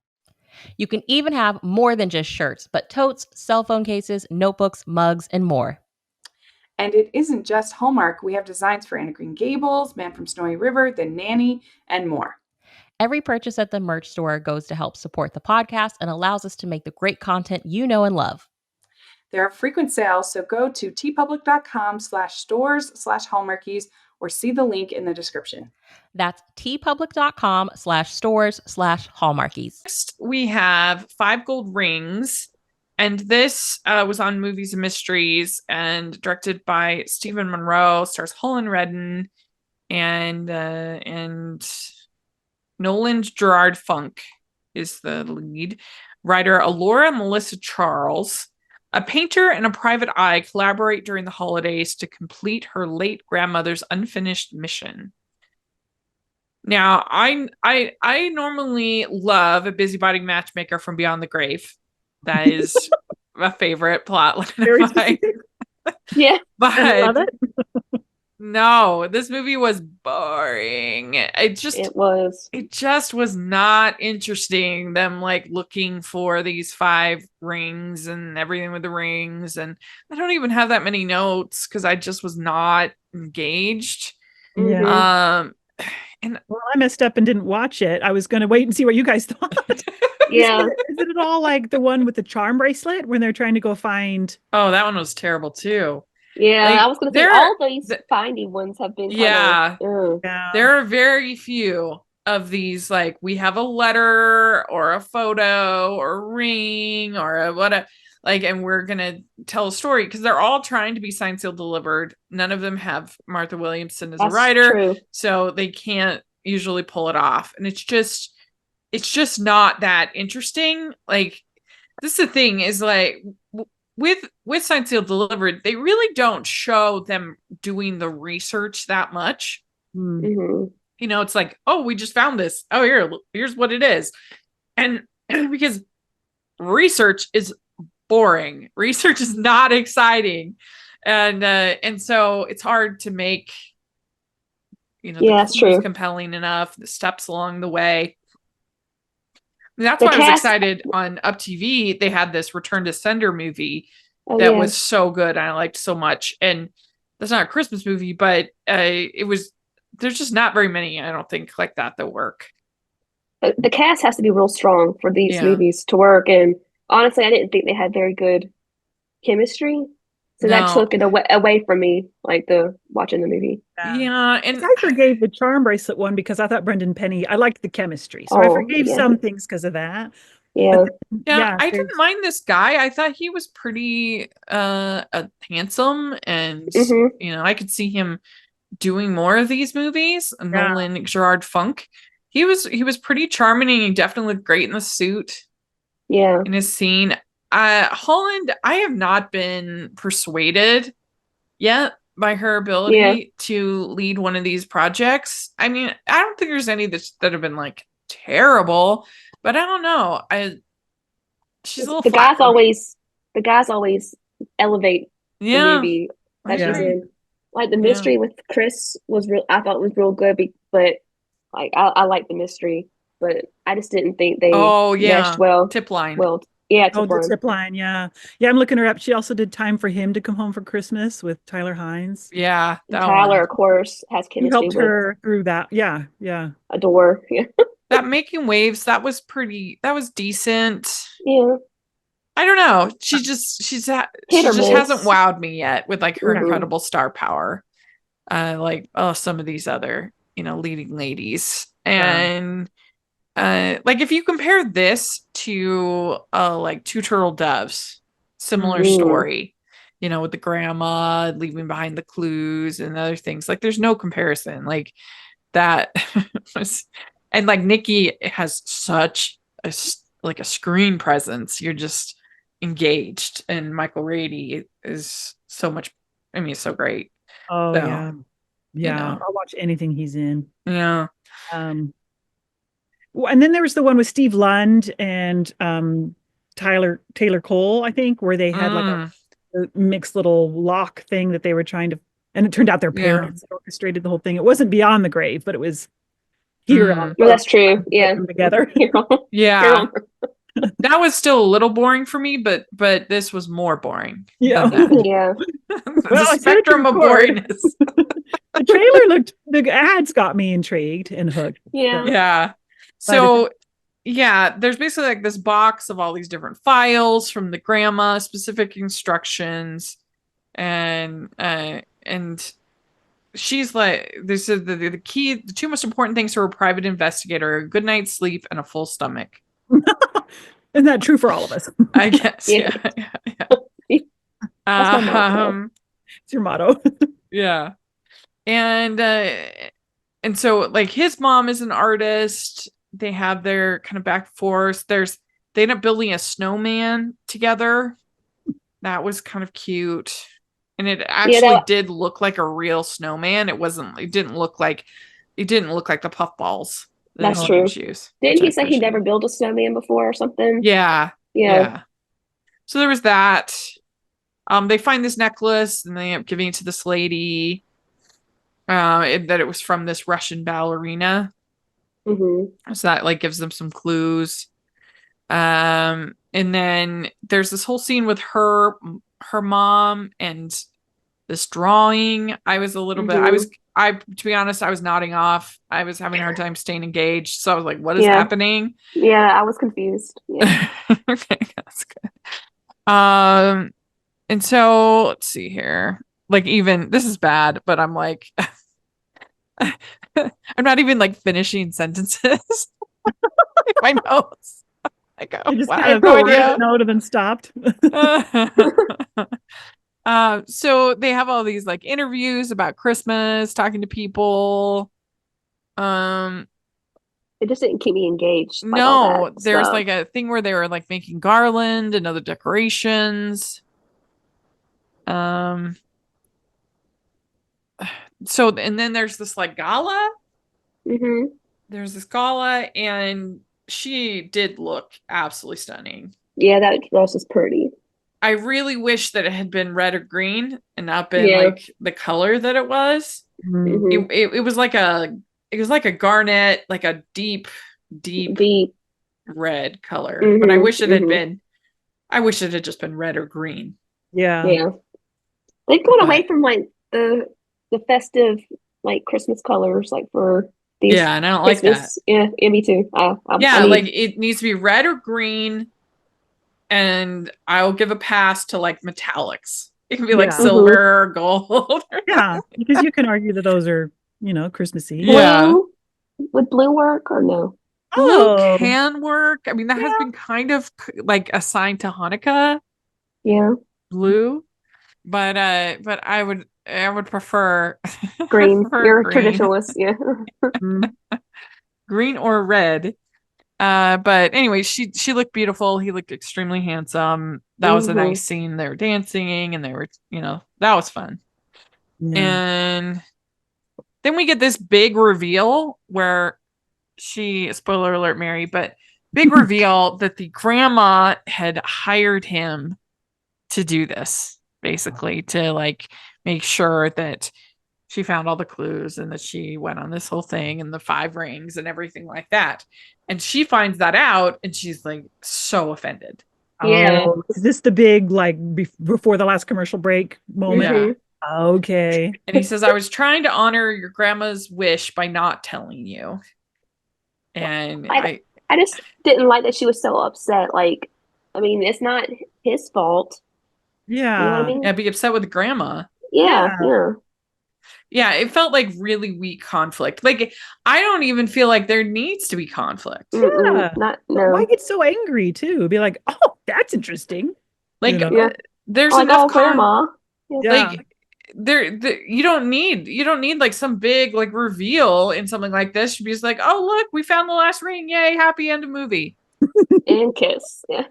You can even have more than just shirts, but totes, cell phone cases, notebooks, mugs, and more. And it isn't just Hallmark. We have designs for Anna Green Gables, Man from Snowy River, The Nanny, and more. Every purchase at the merch store goes to help support the podcast and allows us to make the great content you know and love. There are frequent sales, so go to tpublic.com/stores/Hallmarkies or see the link in the description. That's tpublic.com/stores/Hallmarkies. Next, we have 5 Gold Rings. And this was on Movies and Mysteries and directed by Stephen Monroe, stars Helen Redden and Nolan Gerard Funk is the lead. Writer Alora Melissa Charles. A painter and a private eye collaborate during the holidays to complete her late grandmother's unfinished mission. Now, I normally love a busybody matchmaker from beyond the grave. That is a favorite plot line Very of mine. specific. Yeah. I love But it. no, this movie was boring. It was. It just was not interesting. Them like looking for these 5 rings and everything with the rings. And I don't even have that many notes because I just was not engaged. Mhm. Yeah. And Well, I messed up and didn't watch it. I was going to wait and see what you guys thought. Yeah. Isn't it all like the one with the charm bracelet when they're trying to go find? oh, that one was terrible too. Yeah. Like, I was going to say there- all these the- finding ones have been. Yeah. Yeah. There are very few of these, like, we have a letter or a photo or a ring or a whatever, like, and we're gonna tell a story, because they're all trying to be signed, sealed, delivered. None of them have Martha Williamson as a That's writer, true. so they can't usually pull it off, and it's just not that interesting. Like, this is the thing, is like, with signed, sealed, delivered, they really don't show them doing the research that much. Hmm. It's like, oh, we just found this. Oh, here's what it is. And because research is boring, research is not exciting. And so it's hard to make, the Yeah, that's clues true. compelling enough, the steps along the way. And that's The why I was cast. excited on Up TV. They had this Return to Sender movie Oh that yeah. was so good, and I liked so much. And that's not a Christmas movie, but it was. There's just not very many, I don't think, like that work. The cast has to be real strong for these Yeah. movies to work. And honestly, I didn't think they had very good chemistry. So that No. took it away from me, like the watching the movie. Yeah, and I forgave the charm bracelet one because I thought Brendan Penny, I liked the chemistry. So I Oh, forgave yeah. some things because of that. Yeah. yeah, I there's- didn't mind this guy. I thought he was pretty handsome, and Hmm. I could see him doing more of these movies. Yeah. Nolan Gerard Funk. He was pretty charming, and he definitely looked great in the suit Yeah. in his scene. Holland, I have not been persuaded yet by her ability to lead one of these projects. I mean, I don't think there's any that have been like terrible, but I don't know. She's a little The flat guys for me. always elevate the Yeah, movie I that she's agree. in. Like the Yeah. mystery with Chris was real. I thought was real good, but like I like the mystery, but I just didn't think they Oh yeah, meshed well. tip line. Well, yeah, Oh, the Tipline. zip line, yeah. Yeah, I'm looking her up. She also did Time for Him to Come Home for Christmas with Tyler Hines. Yeah, that Tyler, one. of course, has He chemistry helped with her through that. Yeah, yeah. Adore. Yeah, That Making Waves, that was decent. yeah, I don't know. She just hit or hasn't miss. wowed me yet with like her Mhm. incredible star power. Like, some of these other, leading ladies. And like, if you compare this to like Two Turtle Doves, similar Mhm. story, with the grandma leaving behind the clues and other things, like there's no comparison. Like that was, and like Nikki has such like a screen presence. You're just engaged, and Michael Rady is so much, I mean, so great. Oh, So, yeah. Yeah, know. I'll watch anything he's in. Yeah. And then there was the one with Steve Lund and Taylor Cole, I think, where they had like a mixed little lock thing that they were trying to, and it turned out their parents orchestrated the whole thing. It wasn't Beyond the Grave, but it was here on No, that's true. get Yeah, them together. Yeah. That was still a little boring for me, but this was more boring. Yeah. than that. Yeah. Well, I The said it to spectrum of record. boringness. The trailer the ads got me intrigued and hooked. Yeah. Yeah. So yeah, there's basically like this box of all these different files from the grandma, specific instructions, and she's like, this is the key, the two most important things for a private investigator: a good night's sleep and a full stomach. Isn't that true for all of us? I guess. Yeah. Yeah. That's my motto. It's your motto. Yeah. And so like his mom is an artist. They have their kind of back and forth. They end up building a snowman together. That was kind of cute. And it actually did look like a real snowman. It didn't look like the puffballs. That's true. Didn't he say he never built a snowman before or something? Yeah. So there was that. They find this necklace and they end up giving it to this lady. That it was from this Russian ballerina. Mm-hmm. So that like gives them some clues. And then there's this whole scene with her mom and this drawing. I was a little bit, to be honest, I was nodding off. I was having a hard time staying engaged. So I was like, what is happening? Yeah, I was confused. Yeah. Okay, that's good. And so let's see here. Like, even this is bad, but I'm like, I'm not even like finishing sentences in my notes. I go, You just wow, I kind have of no read idea. a note and then stopped. So they have all these like interviews about Christmas, talking to people. Um, It just didn't keep me engaged, like all no, that there's stuff. like a thing where they were like making garland and other decorations. Um, so and then there's this like gala. Hmm. There's this gala, and she did look absolutely stunning. Yeah, that dress was pretty. I really wish that it had been red or green and not been Yeah. like the color that it was. Mm. Hmm. It was like a garnet, like a deep Deep. red color. But I Hmm. wish it had Hmm. been I wish it had just been red or green. Yeah. Yeah. They've gone away But from like the festive like Christmas colors like for these yeah, and I don't like that. Christmas. Yeah, yeah, me too. I Yeah, like need it needs to be red or green, and I'll give a pass to like metallics. It can be like Yeah. silver or gold. Yeah. Because you can argue that those are, Christmassy. Yeah. blue. Would blue work or no? Blue Oh, can work. I mean, that has yeah. been kind of like assigned to Hanukkah Yeah, blue, but I would prefer green. prefer You're a green. traditionalist. Yeah. Mm. Green or red. But anyway, she looked beautiful. He looked extremely handsome. That was a Hmm. nice scene. They were dancing and they were, that was fun. Yeah. And then we get this big reveal where spoiler alert, Mary, but big reveal that the grandma had hired him to do this, basically, to like make sure that she found all the clues and that she went on this whole thing and the 5 rings and everything like that. And she finds that out and she's like so offended. Yeah. Oh, is this the big, like, before the last commercial break moment? Yeah. Hmm. Okay. And he says, I was trying to honor your grandma's wish by not telling you. And I I just didn't like that she was so upset. Like, I mean, it's not his fault. You know what I Yeah. mean? yeah, be upset with grandma. Yeah. Yeah. Yeah. Yeah, it felt like really weak conflict. Like, I don't even feel like there needs to be conflict. Mm-mm, Yeah. not But why no. get so angry too? Be like, oh, that's interesting. You Like, know? Yeah. there's Like, enough oh, grandma. Yeah. Yeah. like you don't need like some big like reveal in something like this. You'd be just like, oh look, we found the last ring, yay, happy end of movie. And kiss. Yeah.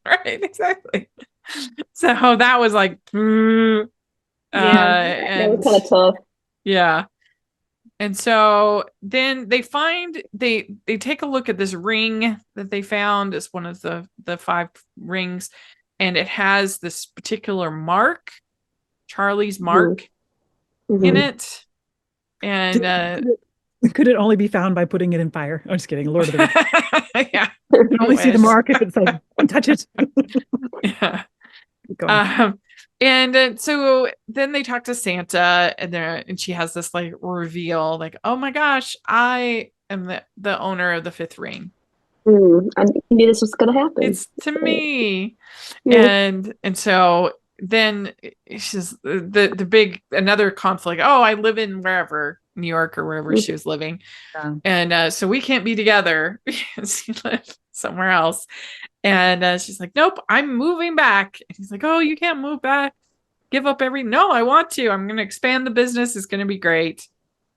Right, exactly. So that was like Yeah. That was and kind of tough. yeah. And so then they take a look at this ring that they found as one of the 5 rings, and it has this particular mark, Charlie's mark in Hmm. it. And Could it only be found by putting it in fire? I'm just kidding. Lord of the Rings. yeah, You can only see the wish. mark if it's like, don't touch it. Yeah. Keep going. And so then they talk to Santa, and she has this like reveal, like, oh my gosh, I am the owner of the 5th ring. I knew this was gonna happen. It's to me. Yeah. And so then she's the big another conflict. Oh, I live in wherever, New York or wherever she was living. Yeah. And so we can't be together because she lived somewhere else. And she's like, nope, I'm moving back. And he's like, oh, you can't move back. Give up no, I want to. I'm going to expand the business. It's going to be great.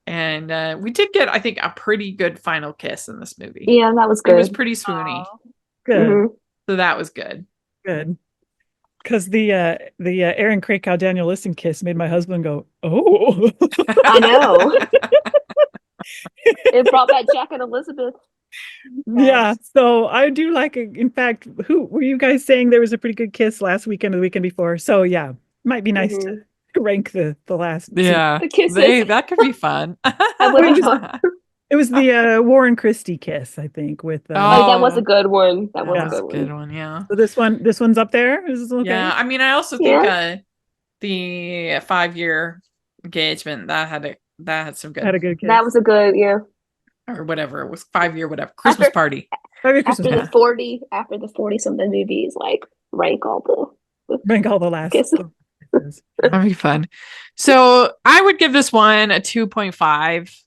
And we did get, I think, a pretty good final kiss in this movie. Yeah, that was It was good. pretty swoony. Aw, good. Hmm. So that was good. Good. Because the Aaron Krakow Daniel Listen kiss made my husband go, oh. I know. It brought back Jack and Elizabeth. Yeah. So I do like it. In fact, who were you guys saying there was a pretty good kiss last weekend or the weekend before? So yeah, might be nice to rank the last. Yeah. The kisses. That could be fun. I would have. It was the Warren Christie kiss, I think, with Oh, that was Oh, a good one. That was yeah. a good good one. one. Yeah. so this one's up there. Is this okay? Yeah. I mean, I also think Yeah. the 5-year engagement that had some Had a good, good kiss. That was a good, yeah. or whatever it was, 5-year whatever Christmas After- party. Have a Christmas After party. the 40 something movies, like rank all the Rank all the last kisses. kisses. That'd be fun. So I would give this one a 2.5.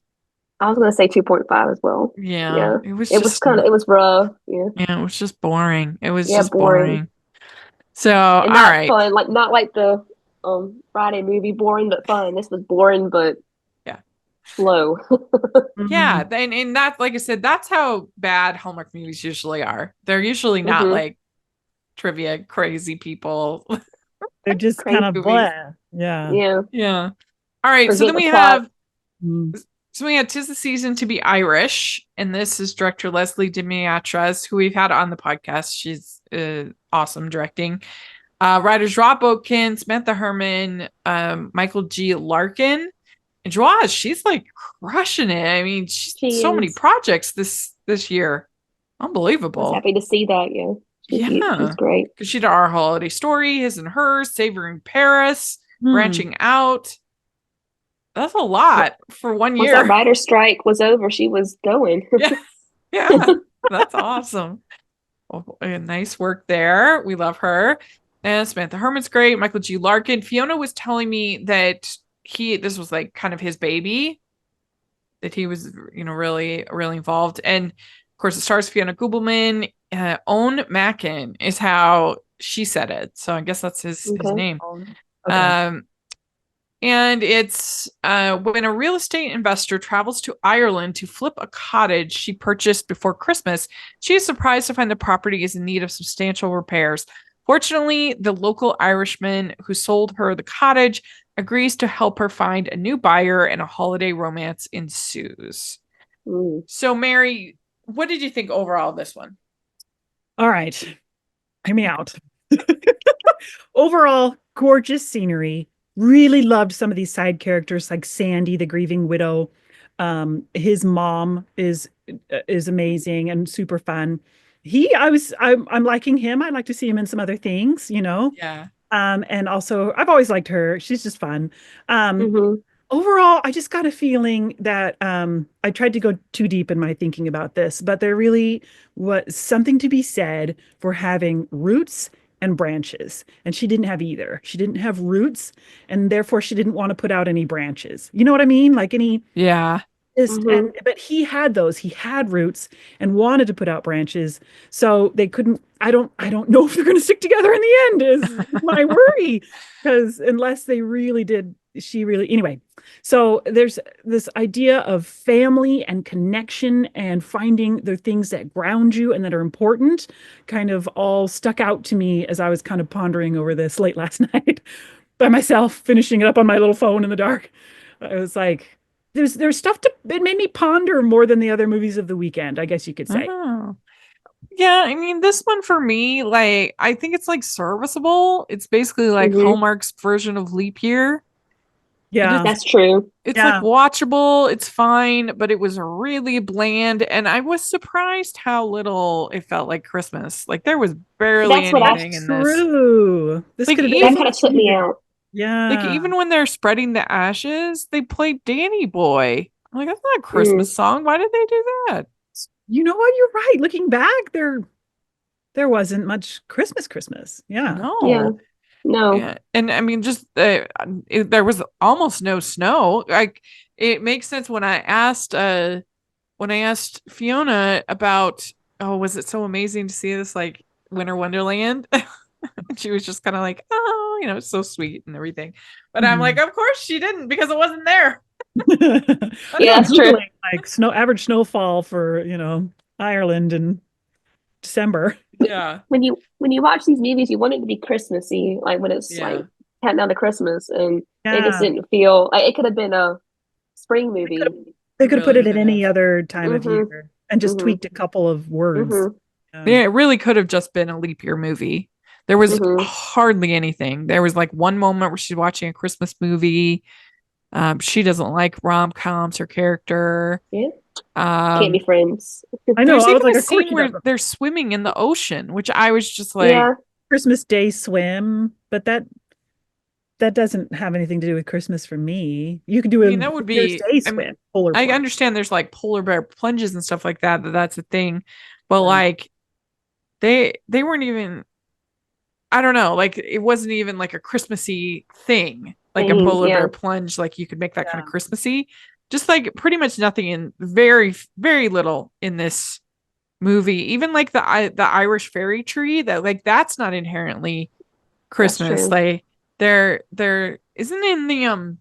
I was gonna say 2.5 as well. Yeah, Yeah. it was It was just kind of, it was rough. Yeah. yeah, it was just boring. It was Yeah, just boring. boring. So, all And not right. fun. Like not like the Friday movie boring but fun. This was boring but Yeah. slow. Yeah, Mhm. and that, like I said, that's how bad Hallmark movies usually are. They're usually not Hmm. like trivia crazy people They're just kind Crazy. of movies. blah. Yeah. Yeah. Yeah. All right. So Forget then the we plot. have Mm. "'Tis the Season to Be Irish," and this is director Leslie Demiatras, who we've had on the podcast. She's awesome directing. Writers Rob Botkin, Samantha Herman, Michael G. Larkin. And Joaz, she's like crushing it. I mean, she's She so many is. projects this year. I was Unbelievable. happy to see that. Yeah. She's Yeah. great. Because she did Our Holiday Story, His and Hers, Savoring Paris, Hmm. Branching Out. That's a What lot for one once that year. writer's strike was over, she was going. Yeah. Yeah. That's awesome. Well, nice work there. We love her. And Samantha Herman's great. Michael G. Larkin. Fiona was telling me that this was like kind of his baby, that he was, really, really involved. And of course, it stars Fiona Gubelman. Owen Mackin is how she said it. So I guess that's his Okay. name. Okay. And it's when a real estate investor travels to Ireland to flip a cottage she purchased before Christmas, she is surprised to find the property is in need of substantial repairs. Fortunately, the local Irishman who sold her the cottage agrees to help her find a new buyer, and a holiday romance ensues. Mm. So, Mary, what did you think overall of this one? All right. Hear me out. Overall, gorgeous scenery. Really loved some of these side characters like Sandy, the grieving widow. His mom is amazing and super fun. I'm liking him. I'd like to see him in some other things, you know. Yeah. And also I've always liked her. She's just fun. Um, Hmm. Overall, I just got a feeling that I tried to go too deep in my thinking about this, but there really was something to be said for having roots and branches. And she didn't have either. She didn't have roots, and therefore she didn't want to put out any branches. You know what I mean? Like any Yeah. just and Hmm. but he had those. He had roots and wanted to put out branches. So they couldn't I don't know if they're going to stick together in the end is my worry because unless they really did she really anyway. So there's this idea of family and connection and finding the things that ground you and that are important kind of all stuck out to me as I was kind of pondering over this late last night by myself, finishing it up on my little phone in the dark. I was like, there's stuff it made me ponder more than the other movies of the weekend, I guess you could say. Oh. Yeah, I mean, this one for me, like, I think it's like serviceable. It's basically like Hmm. Hallmark's version of Leap Year. It is, Yeah. That's true. it's like Yeah. watchable, it's fine, but it was really bland. And I was surprised how little it felt like Christmas. Like, there was barely That's what I anything That's in this. true. This Like, could have been that even kind anything of took me cheesy. out. Yeah. even when they're spreading the ashes, they played Danny Boy. I'm like, that's not a Mm. Christmas song. Why did they do that? You know what? You're right. Looking back, there wasn't much Christmas. Yeah. Yeah. No. No. Yeah, and I mean, just there was almost no snow. Like, it makes sense when I asked Fiona about, oh, was it so amazing to see this like winter wonderland? And she was just kind of like, oh, it's so sweet and everything. But I'm like, Mhm. of course she didn't, because it wasn't there. I Yeah, know that's true. Googling like average snowfall for, Ireland in December. Yeah, When you watch these movies, you want it to be Christmassy, like when it's like yeah, counting down to Christmas, and it just Yeah. didn't feel like it could have been a spring They could movie. have they it could have put really it in could have. any other time of Hmm. year and just Hmm. tweaked a couple of words. Hmm. Yeah, it really could have just been a leap year movie. There was Hmm. hardly anything. There was like one moment where she's watching a Christmas movie. She doesn't like rom-coms, her character. Yeah, can't be Um, friends. I know. there's I was even like, a of course scene she where doesn't. they're swimming in the ocean, which I was just like, Yeah. Christmas Day swim, but that doesn't have anything to do with Christmas for me. You could do I a mean, that New would Year's be, Day I mean, swim, polar I plunge. understand there's like polar bear plunges and stuff like that, that's a thing. But Right. like they weren't even, I don't know, like it wasn't even like a Christmassy thing, like a Thing. polar Yeah. bear plunge, like you could make that kind of Yeah. Christmassy. just like pretty much nothing in very, very little in this movie. Even like the Irish fairy tree, that like that's not inherently That's Christmas. true. Like there isn't in the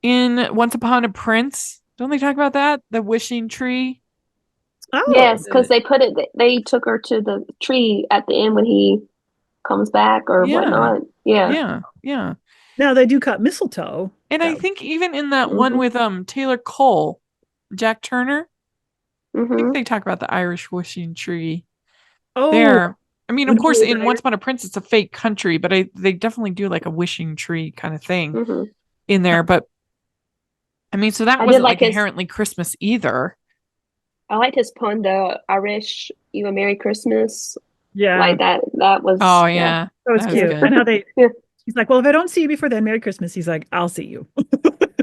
in Once Upon a Prince. Don't they talk about that? The wishing tree. Oh, Yes, because they took her to the tree at the end when he comes back or Yeah. whatnot. Yeah. Yeah. Yeah. now they do cut mistletoe. And I That- think even in that one Mhm. with Taylor Cole, Jack Turner, I think Hmm. they talk about the Irish wishing tree oh, there. I mean, of when he course, was in there. Once Upon a Prince, it's a fake country, but they definitely do like a wishing tree kind of thing Hmm. in there. But I mean, so that I did wasn't like like his. inherently Christmas either. I liked his pun though. Irish, you a Merry Christmas. Yeah, Like that. That was Oh yeah. yeah, that was that was cute. good. And how they, Yeah. he's like, well, if I don't see you before then, Merry Christmas. He's like, I'll see you.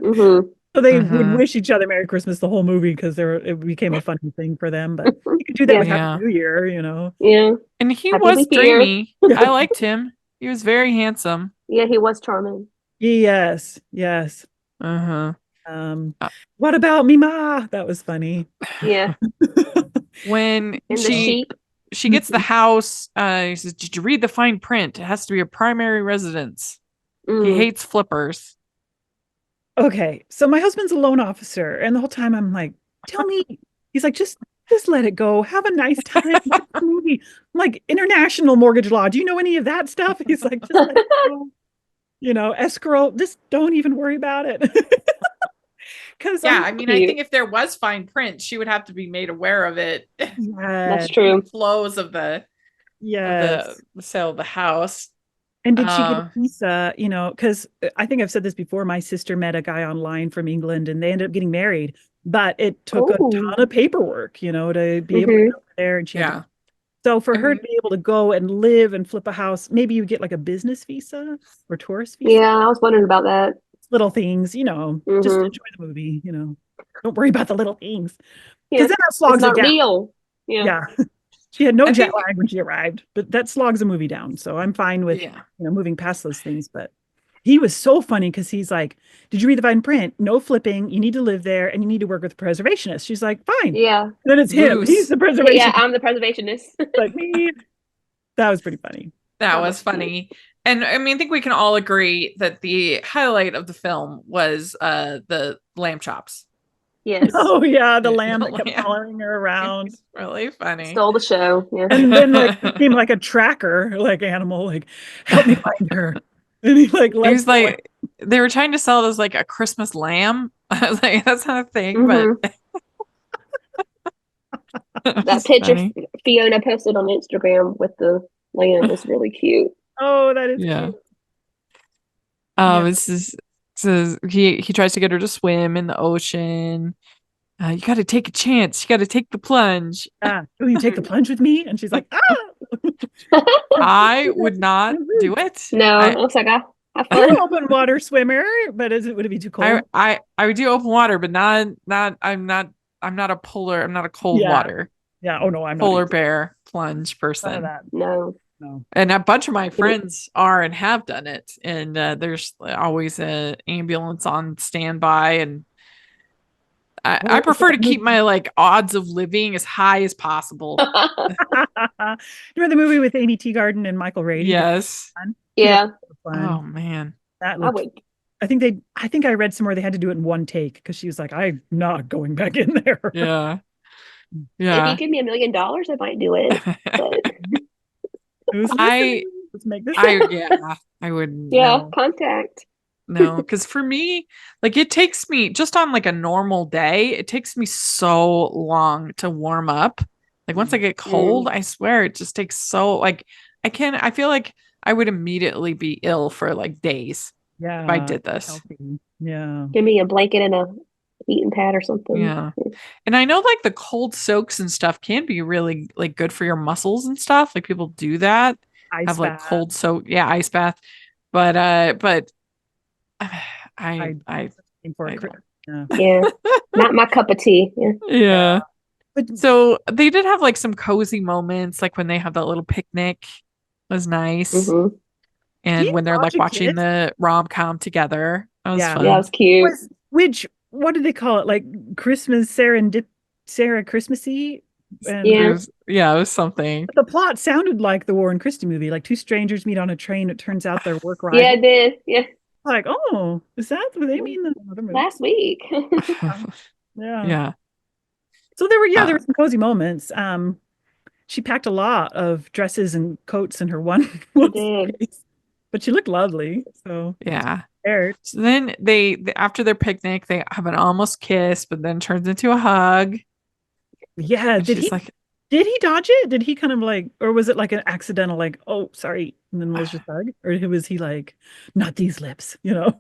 Hmm. So they would Mhm. wish each other Merry Christmas the whole movie because it became a funny thing for them. But you could do that Yeah. with Yeah. Happy New Year, you know. Yeah. And he Happy was Leap Year. dreamy. I liked him. He was very handsome. Yeah, he was charming. Yes, yes. Uh-huh. Um, Uh, what about me, ma? That was funny. Yeah. when And the sheep. she gets the house, he says, "Did you read the fine print? It has to be a primary residence." He Mm. hates flippers. Okay, so my husband's a loan officer, and the whole time I'm like, tell me, he's like, just let it go. Have a nice time. Watch the movie. I'm like, international mortgage law. Do you know any of that stuff? He's like, just let it go. You know, escrow, just don't even worry about it. Because Yeah, I'm I mean, I Cute. think if there was fine print, she would have to be made aware of it. That's yes, true. Flows of the yes. sale of the house. And did she get a visa? You know, because I think I've said this before. My sister met a guy online from England, and they ended up getting married. But it took a Oh. ton of paperwork, you know, to be able to Mhm. go there, and she had to. Yeah. So for her Mhm. to be able to go and live and flip a house, maybe you get like a business visa or tourist visa. Yeah, I was wondering about that. Little things, you know, just Mhm. enjoy the movie, you know. Don't worry about the little things. Yeah. Because then that It's slogs it not down. real. Yeah. Yeah. She had no I jet think lag when she arrived, but that slogs a movie down. So I'm fine with, yeah. you know, moving past those things. But he was so funny because he's like, did you read the fine print? No flipping. You need to live there and you need to work with a preservationist. She's like, fine. Yeah. And then it's him. Moose. He's the Yeah, preservationist. I'm the preservationist. Like me. That was pretty funny. That That was was cute. funny. And I mean, I think we can all agree that the highlight of the film was the lamb chops. Yes. Oh yeah, the The lamb that kept lamb. following her around. It's really funny. Stole the show. Yeah. And then like became like a tracker, like animal, like help me find her. And he like It lets was the lamb- like they were trying to sell it as like a Christmas lamb. I was like, that's not a thing, Mhm. but That That's picture funny. Fiona posted on Instagram with the lamb was really cute. Oh, that is Yeah. cute. Yeah. This is so he tries to get her to swim in the ocean. You got to take a chance. You got to take the plunge. Will you take the plunge with me? And she's like, ah. I would not do it. No, I I, was like, have I'm fun. an open water swimmer, but would it be too cold? I would do open water, but not I'm not a polar. I'm not a cold Yeah. water Yeah. Oh no, I'm not. polar either. bear plunge None of person. that. No. No. And a bunch of my friends are and have done it. And there's always an ambulance on standby. And I prefer to keep my like odds of living as high as possible. Remember the movie with Amy Teagarden and Michael Rady? Yes. Yeah, Fun. Oh man. That I looked. would. I think I read somewhere they had to do it in one take because she was like, I'm not going back in there. Yeah. If Yeah. you give me $1 million, I might do it. But Who's I- listening? Let's make this. I wouldn't. yeah, No. contact. No, because for me, like it takes me just on like a normal day, it takes me so long to warm up. Like once I get cold, I swear it just takes so like I feel like I would immediately be ill for like days Yeah. if I did this. Healthy. Yeah. Give me a blanket and a heating pad or something. Yeah. And I know like the cold soaks and stuff can be really like good for your muscles and stuff. Like people do that. Ice Have like bath. cold soak, yeah, ice bath. But I For I a don't. yeah. Yeah, not my cup of tea. Yeah. Yeah. But So they did have like some cozy moments, like when they have that little picnic was nice. Hmm. And you when they're like watch a watching kid? the rom-com together. That was Yeah. fun. Yeah, it was cute. which what did they call it? Like Christmas Sarah Christmassy? And Yeah. It was something. the plot sounded like the Warren Christie movie, like two strangers meet on a train. It turns out they're work Yeah, rivals. it did. Yeah. Like, oh, is that what they mean in another movie? Last week. Yeah. Yeah. So there were Uh, some cozy moments. She packed a lot of dresses and coats in her one, It one did. suitcase, but she looked lovely. So yeah. prepared. So then after their picnic, they have an almost kiss, but then turns into a hug. Yeah. And she's like, Did he dodge it? Did he kind of like, or was it like an accidental, like, oh, sorry, and then was just hug? Or was he like, not these lips, you know?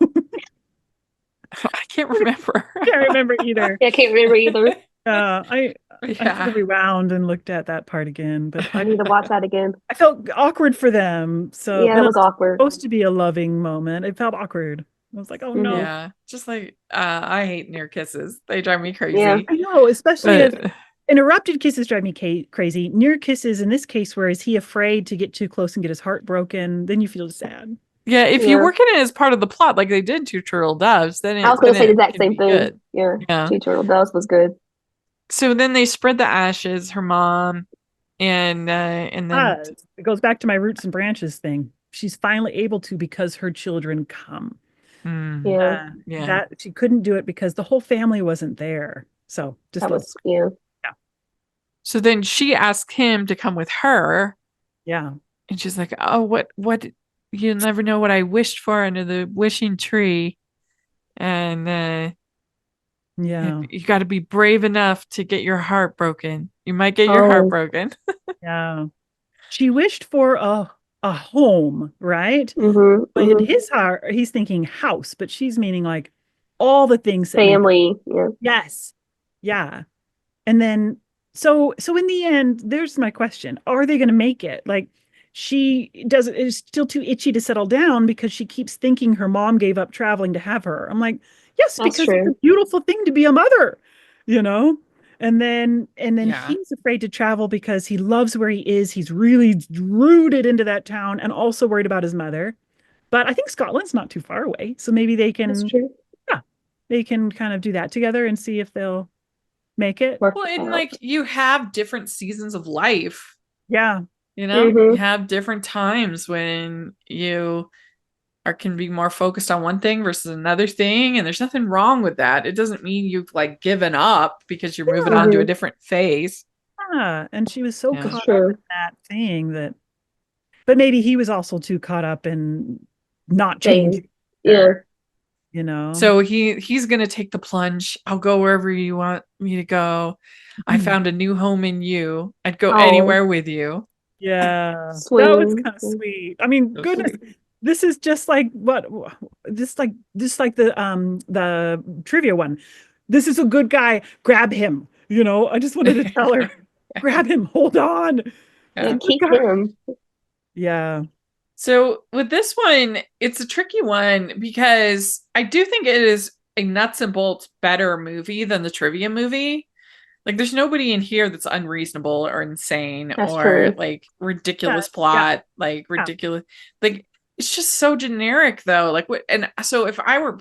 I can't remember. Can't remember either. Yeah, I can't remember either. I Yeah. should have rewound and looked at that part again, but I need to watch that again. I felt awkward for them. So, Yeah, but that it was awkward. supposed to be a loving moment. It felt awkward. I was like, oh no. Yeah. Just like I hate near kisses. They drive me crazy. Yeah. I know, especially if But interrupted kisses drive me crazy. Near kisses in this case, where is he afraid to get too close and get his heart broken? Then you feel sad. yeah, if you Yeah. work it in as part of the plot, like they did Two Turtle Doves, then I was going to say the it exact can same be thing. good. Yeah. Yeah. Two Turtle Doves was good. So then they spread the ashes, her mom, and then It goes back to my roots and branches thing. She's finally able to because her children come. Yeah. Yeah. That she couldn't do it because the whole family wasn't there. So just That was, yeah. So then she asked him to come with her, yeah. and she's like, "Oh, what? You never know what I wished for under the wishing tree, and Yeah. you got to be brave enough to get your heart broken. You might get your heart Oh. broken." Yeah. She wished for a home, right? Mm-hmm. But in Mm-hmm. his heart, he's thinking house, but she's meaning like all the things that make Family. Yeah. yes. Yeah. And then so in the end, there's my question. Are they going to make it? Like she doesn't is still too itchy to settle down because she keeps thinking her mom gave up traveling to have her. I'm like, yes, That's because it's true. a beautiful thing to be a mother, you know? And then Yeah. he's afraid to travel because he loves where he is. He's really rooted into that town and also worried about his mother. But I think Scotland's not too far away. So maybe That's true. they can kind of do that together and see if they'll make it. Work Well, it and out. like you have different seasons of life, Yeah. you know? Mhm. You have different times when you can be more focused on one thing versus another thing, and there's nothing wrong with that. It doesn't mean you've like given up because you're moving on to a Mhm. different phase. Yeah. And she was so Yeah. That's caught up true. in that thing that, but maybe he was also too caught up in not changing, Yeah. you know? So he's gonna take the plunge. I'll go wherever you want me to go. I found a new home in you. I'd go Oh. anywhere with you. Yeah. That was Swing. kind of sweet. I mean, That's goodness, sweet. this is just like just like the trivia one. This is a good guy. Grab him. You know, I just wanted to tell her, grab him. Hold on. Yeah. And Good keep guy. him. Yeah. So with this one, it's a tricky one because I do think it is a nuts and bolts better movie than the trivia movie. Like there's nobody in here that's unreasonable or insane That's or true. like ridiculous Yeah. plot, like Yeah. ridiculous. Like it's just so generic though. Like what? And so if I were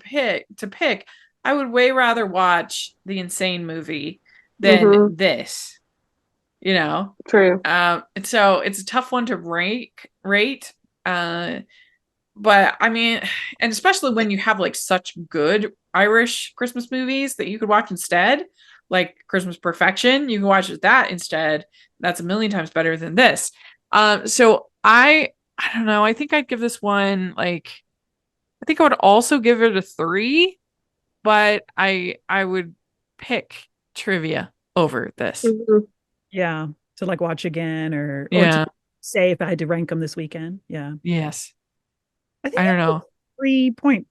to pick, I would way rather watch the insane movie than Mhm. this. You know. True. And so it's a tough one to rate. But I mean, and especially when you have like such good Irish Christmas movies that you could watch instead, like Christmas Perfection, you can watch that instead. That's a million times better than this. So I don't know. I think I'd give this one like I think I would also give it a 3, but I would pick trivia over this. Mhm. Yeah. To like watch again or Yeah. to say if I had to rank them this weekend. Yeah. Yes. I think I don't I'd go know. 3.5.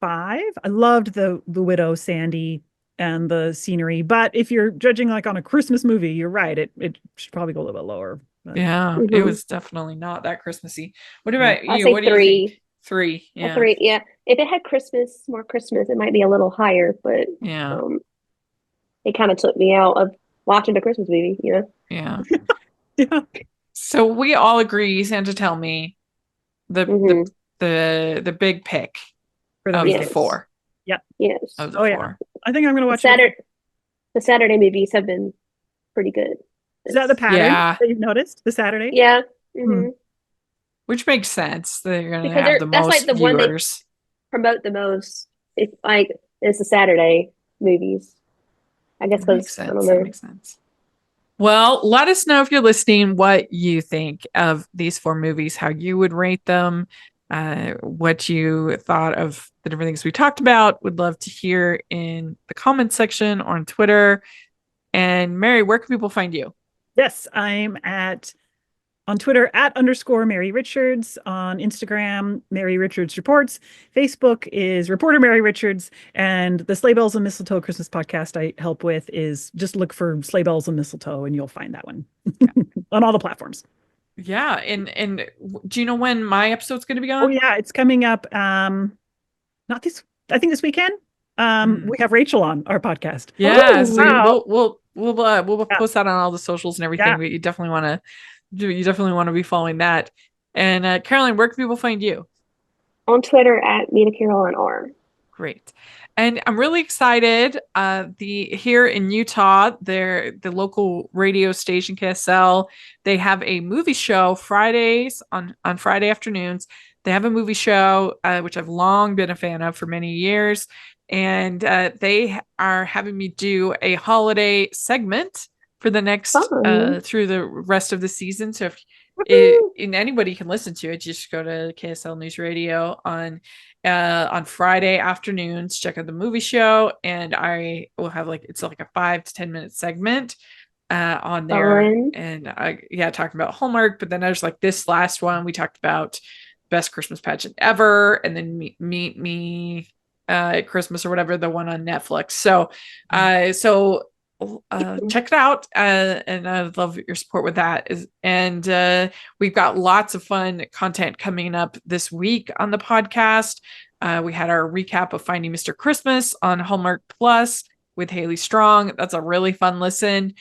I loved the widow Sandy and the scenery, but if you're judging like on a Christmas movie, you're right. It should probably go a little bit lower. But Yeah, it Mhm. was definitely not that Christmassy. What Yeah. about I you? say What do you 3. think? 3. A Yeah. 3. Yeah. If it had more Christmas, it might be a little higher, but Yeah. it kind of took me out of watching the Christmas movie, you know? Yeah. Yeah. So we all agree, Santa Tell Me, the Mhm. the big pick For the of the Yes. weekend. 4. Yep. Yes. of the Oh, yeah. four. I think I'm going to The watch it. Saturday movies have been pretty good. Is that the pattern Yeah. that you've noticed? The Saturday? Yeah. Hmm. Which makes sense. They're going to Because have the that's like most the one they viewers. promote the most. If like it's the Saturday movies. I guess That makes because I don't sense. That know. makes sense. Well, let us know if you're listening what you think of these four movies, how you would rate them, what you thought of the different things we talked about. Would love to hear in the comments section or on Twitter. And Mary, where can people find you? Yes, I'm on Twitter @_ Mary Richards, on Instagram, Mary Richards Reports. Facebook is Reporter Mary Richards, and the Sleigh Bells and Mistletoe Christmas podcast I help with is just look for Sleigh Bells and Mistletoe and you'll find that one on all the platforms. Yeah, and do you know when my episode's going to be on? Oh yeah, it's coming up. Not this. I think this weekend. We have Rachel on our podcast. Yeah, Ooh. so Wow. we'll Yeah. post that on all the socials and everything. Yeah. But you definitely want to be following that. And Caroline, where can people find you? On Twitter @MetaCaroline_R. Great. And I'm really excited. The here in Utah, the local radio station KSL, they have a movie show Fridays on Friday afternoons. They have a movie show, which I've long been a fan of for many years. And they are having me do a holiday segment for the next Fun. through the rest of the season. So if and anybody can listen to it, just go to KSL News Radio on Friday afternoons, check out the movie show, and I will have it's like a 5 to 10 minute segment on there. Fun. And talking about Hallmark, but then there's like this last one we talked about best Christmas pageant ever, and then meet me at Christmas or whatever, the one on Netflix. So check it out, and I'd love your support with that. We've got lots of fun content coming up this week on the podcast. We had our recap of Finding Mr. Christmas on Hallmark Plus with Haley Strong. That's a really fun listen.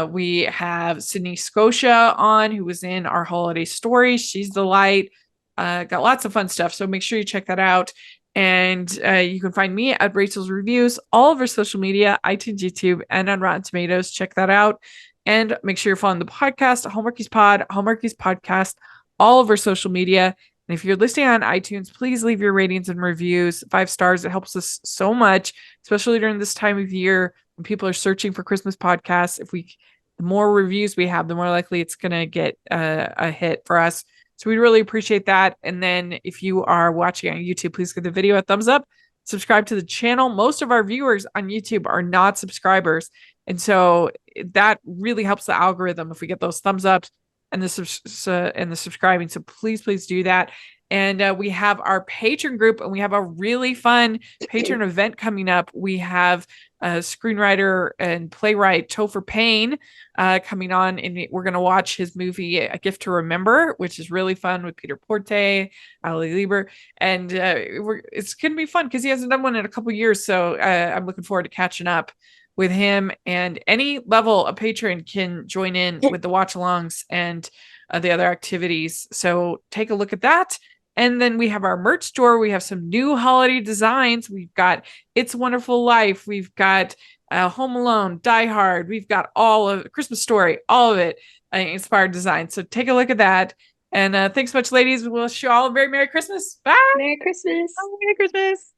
We have Sydney Scotia on, who was in our holiday story. She's the light. Got lots of fun stuff, so make sure you check that out. And you can find me at Rachel's Reviews, all over social media, iTunes, YouTube, and on Rotten Tomatoes. Check that out. And make sure you're following the podcast, Hallmarkies Pod, Hallmarkies Podcast, all over social media. And if you're listening on iTunes, please leave your ratings and reviews. 5 stars. It helps us so much, especially during this time of year when people are searching for Christmas podcasts. The more reviews we have, the more likely it's going to get a hit for us. So we really appreciate that. And then if you are watching on YouTube, please give the video a thumbs up, subscribe to the channel. Most of our viewers on YouTube are not subscribers. And so that really helps the algorithm if we get those thumbs up and the subscribing. So please do that. And we have our patron group, and we have a really fun patron event coming up. We have screenwriter and playwright Topher Payne coming on, and we're going to watch his movie A Gift to Remember, which is really fun, with Peter Porte, Ali Lieber, and it's going to be fun because he hasn't done one in a couple years. So I'm looking forward to catching up with him. And any level of patron can join in with the watch alongs and the other activities. So take a look at that. And then we have our merch store. We have some new holiday designs. We've got It's a Wonderful Life. We've got Home Alone, Die Hard. We've got all of Christmas Story, all of it inspired design. So take a look at that. And thanks so much, ladies. We'll wish you all a very Merry Christmas. Bye. Merry Christmas. Merry Christmas.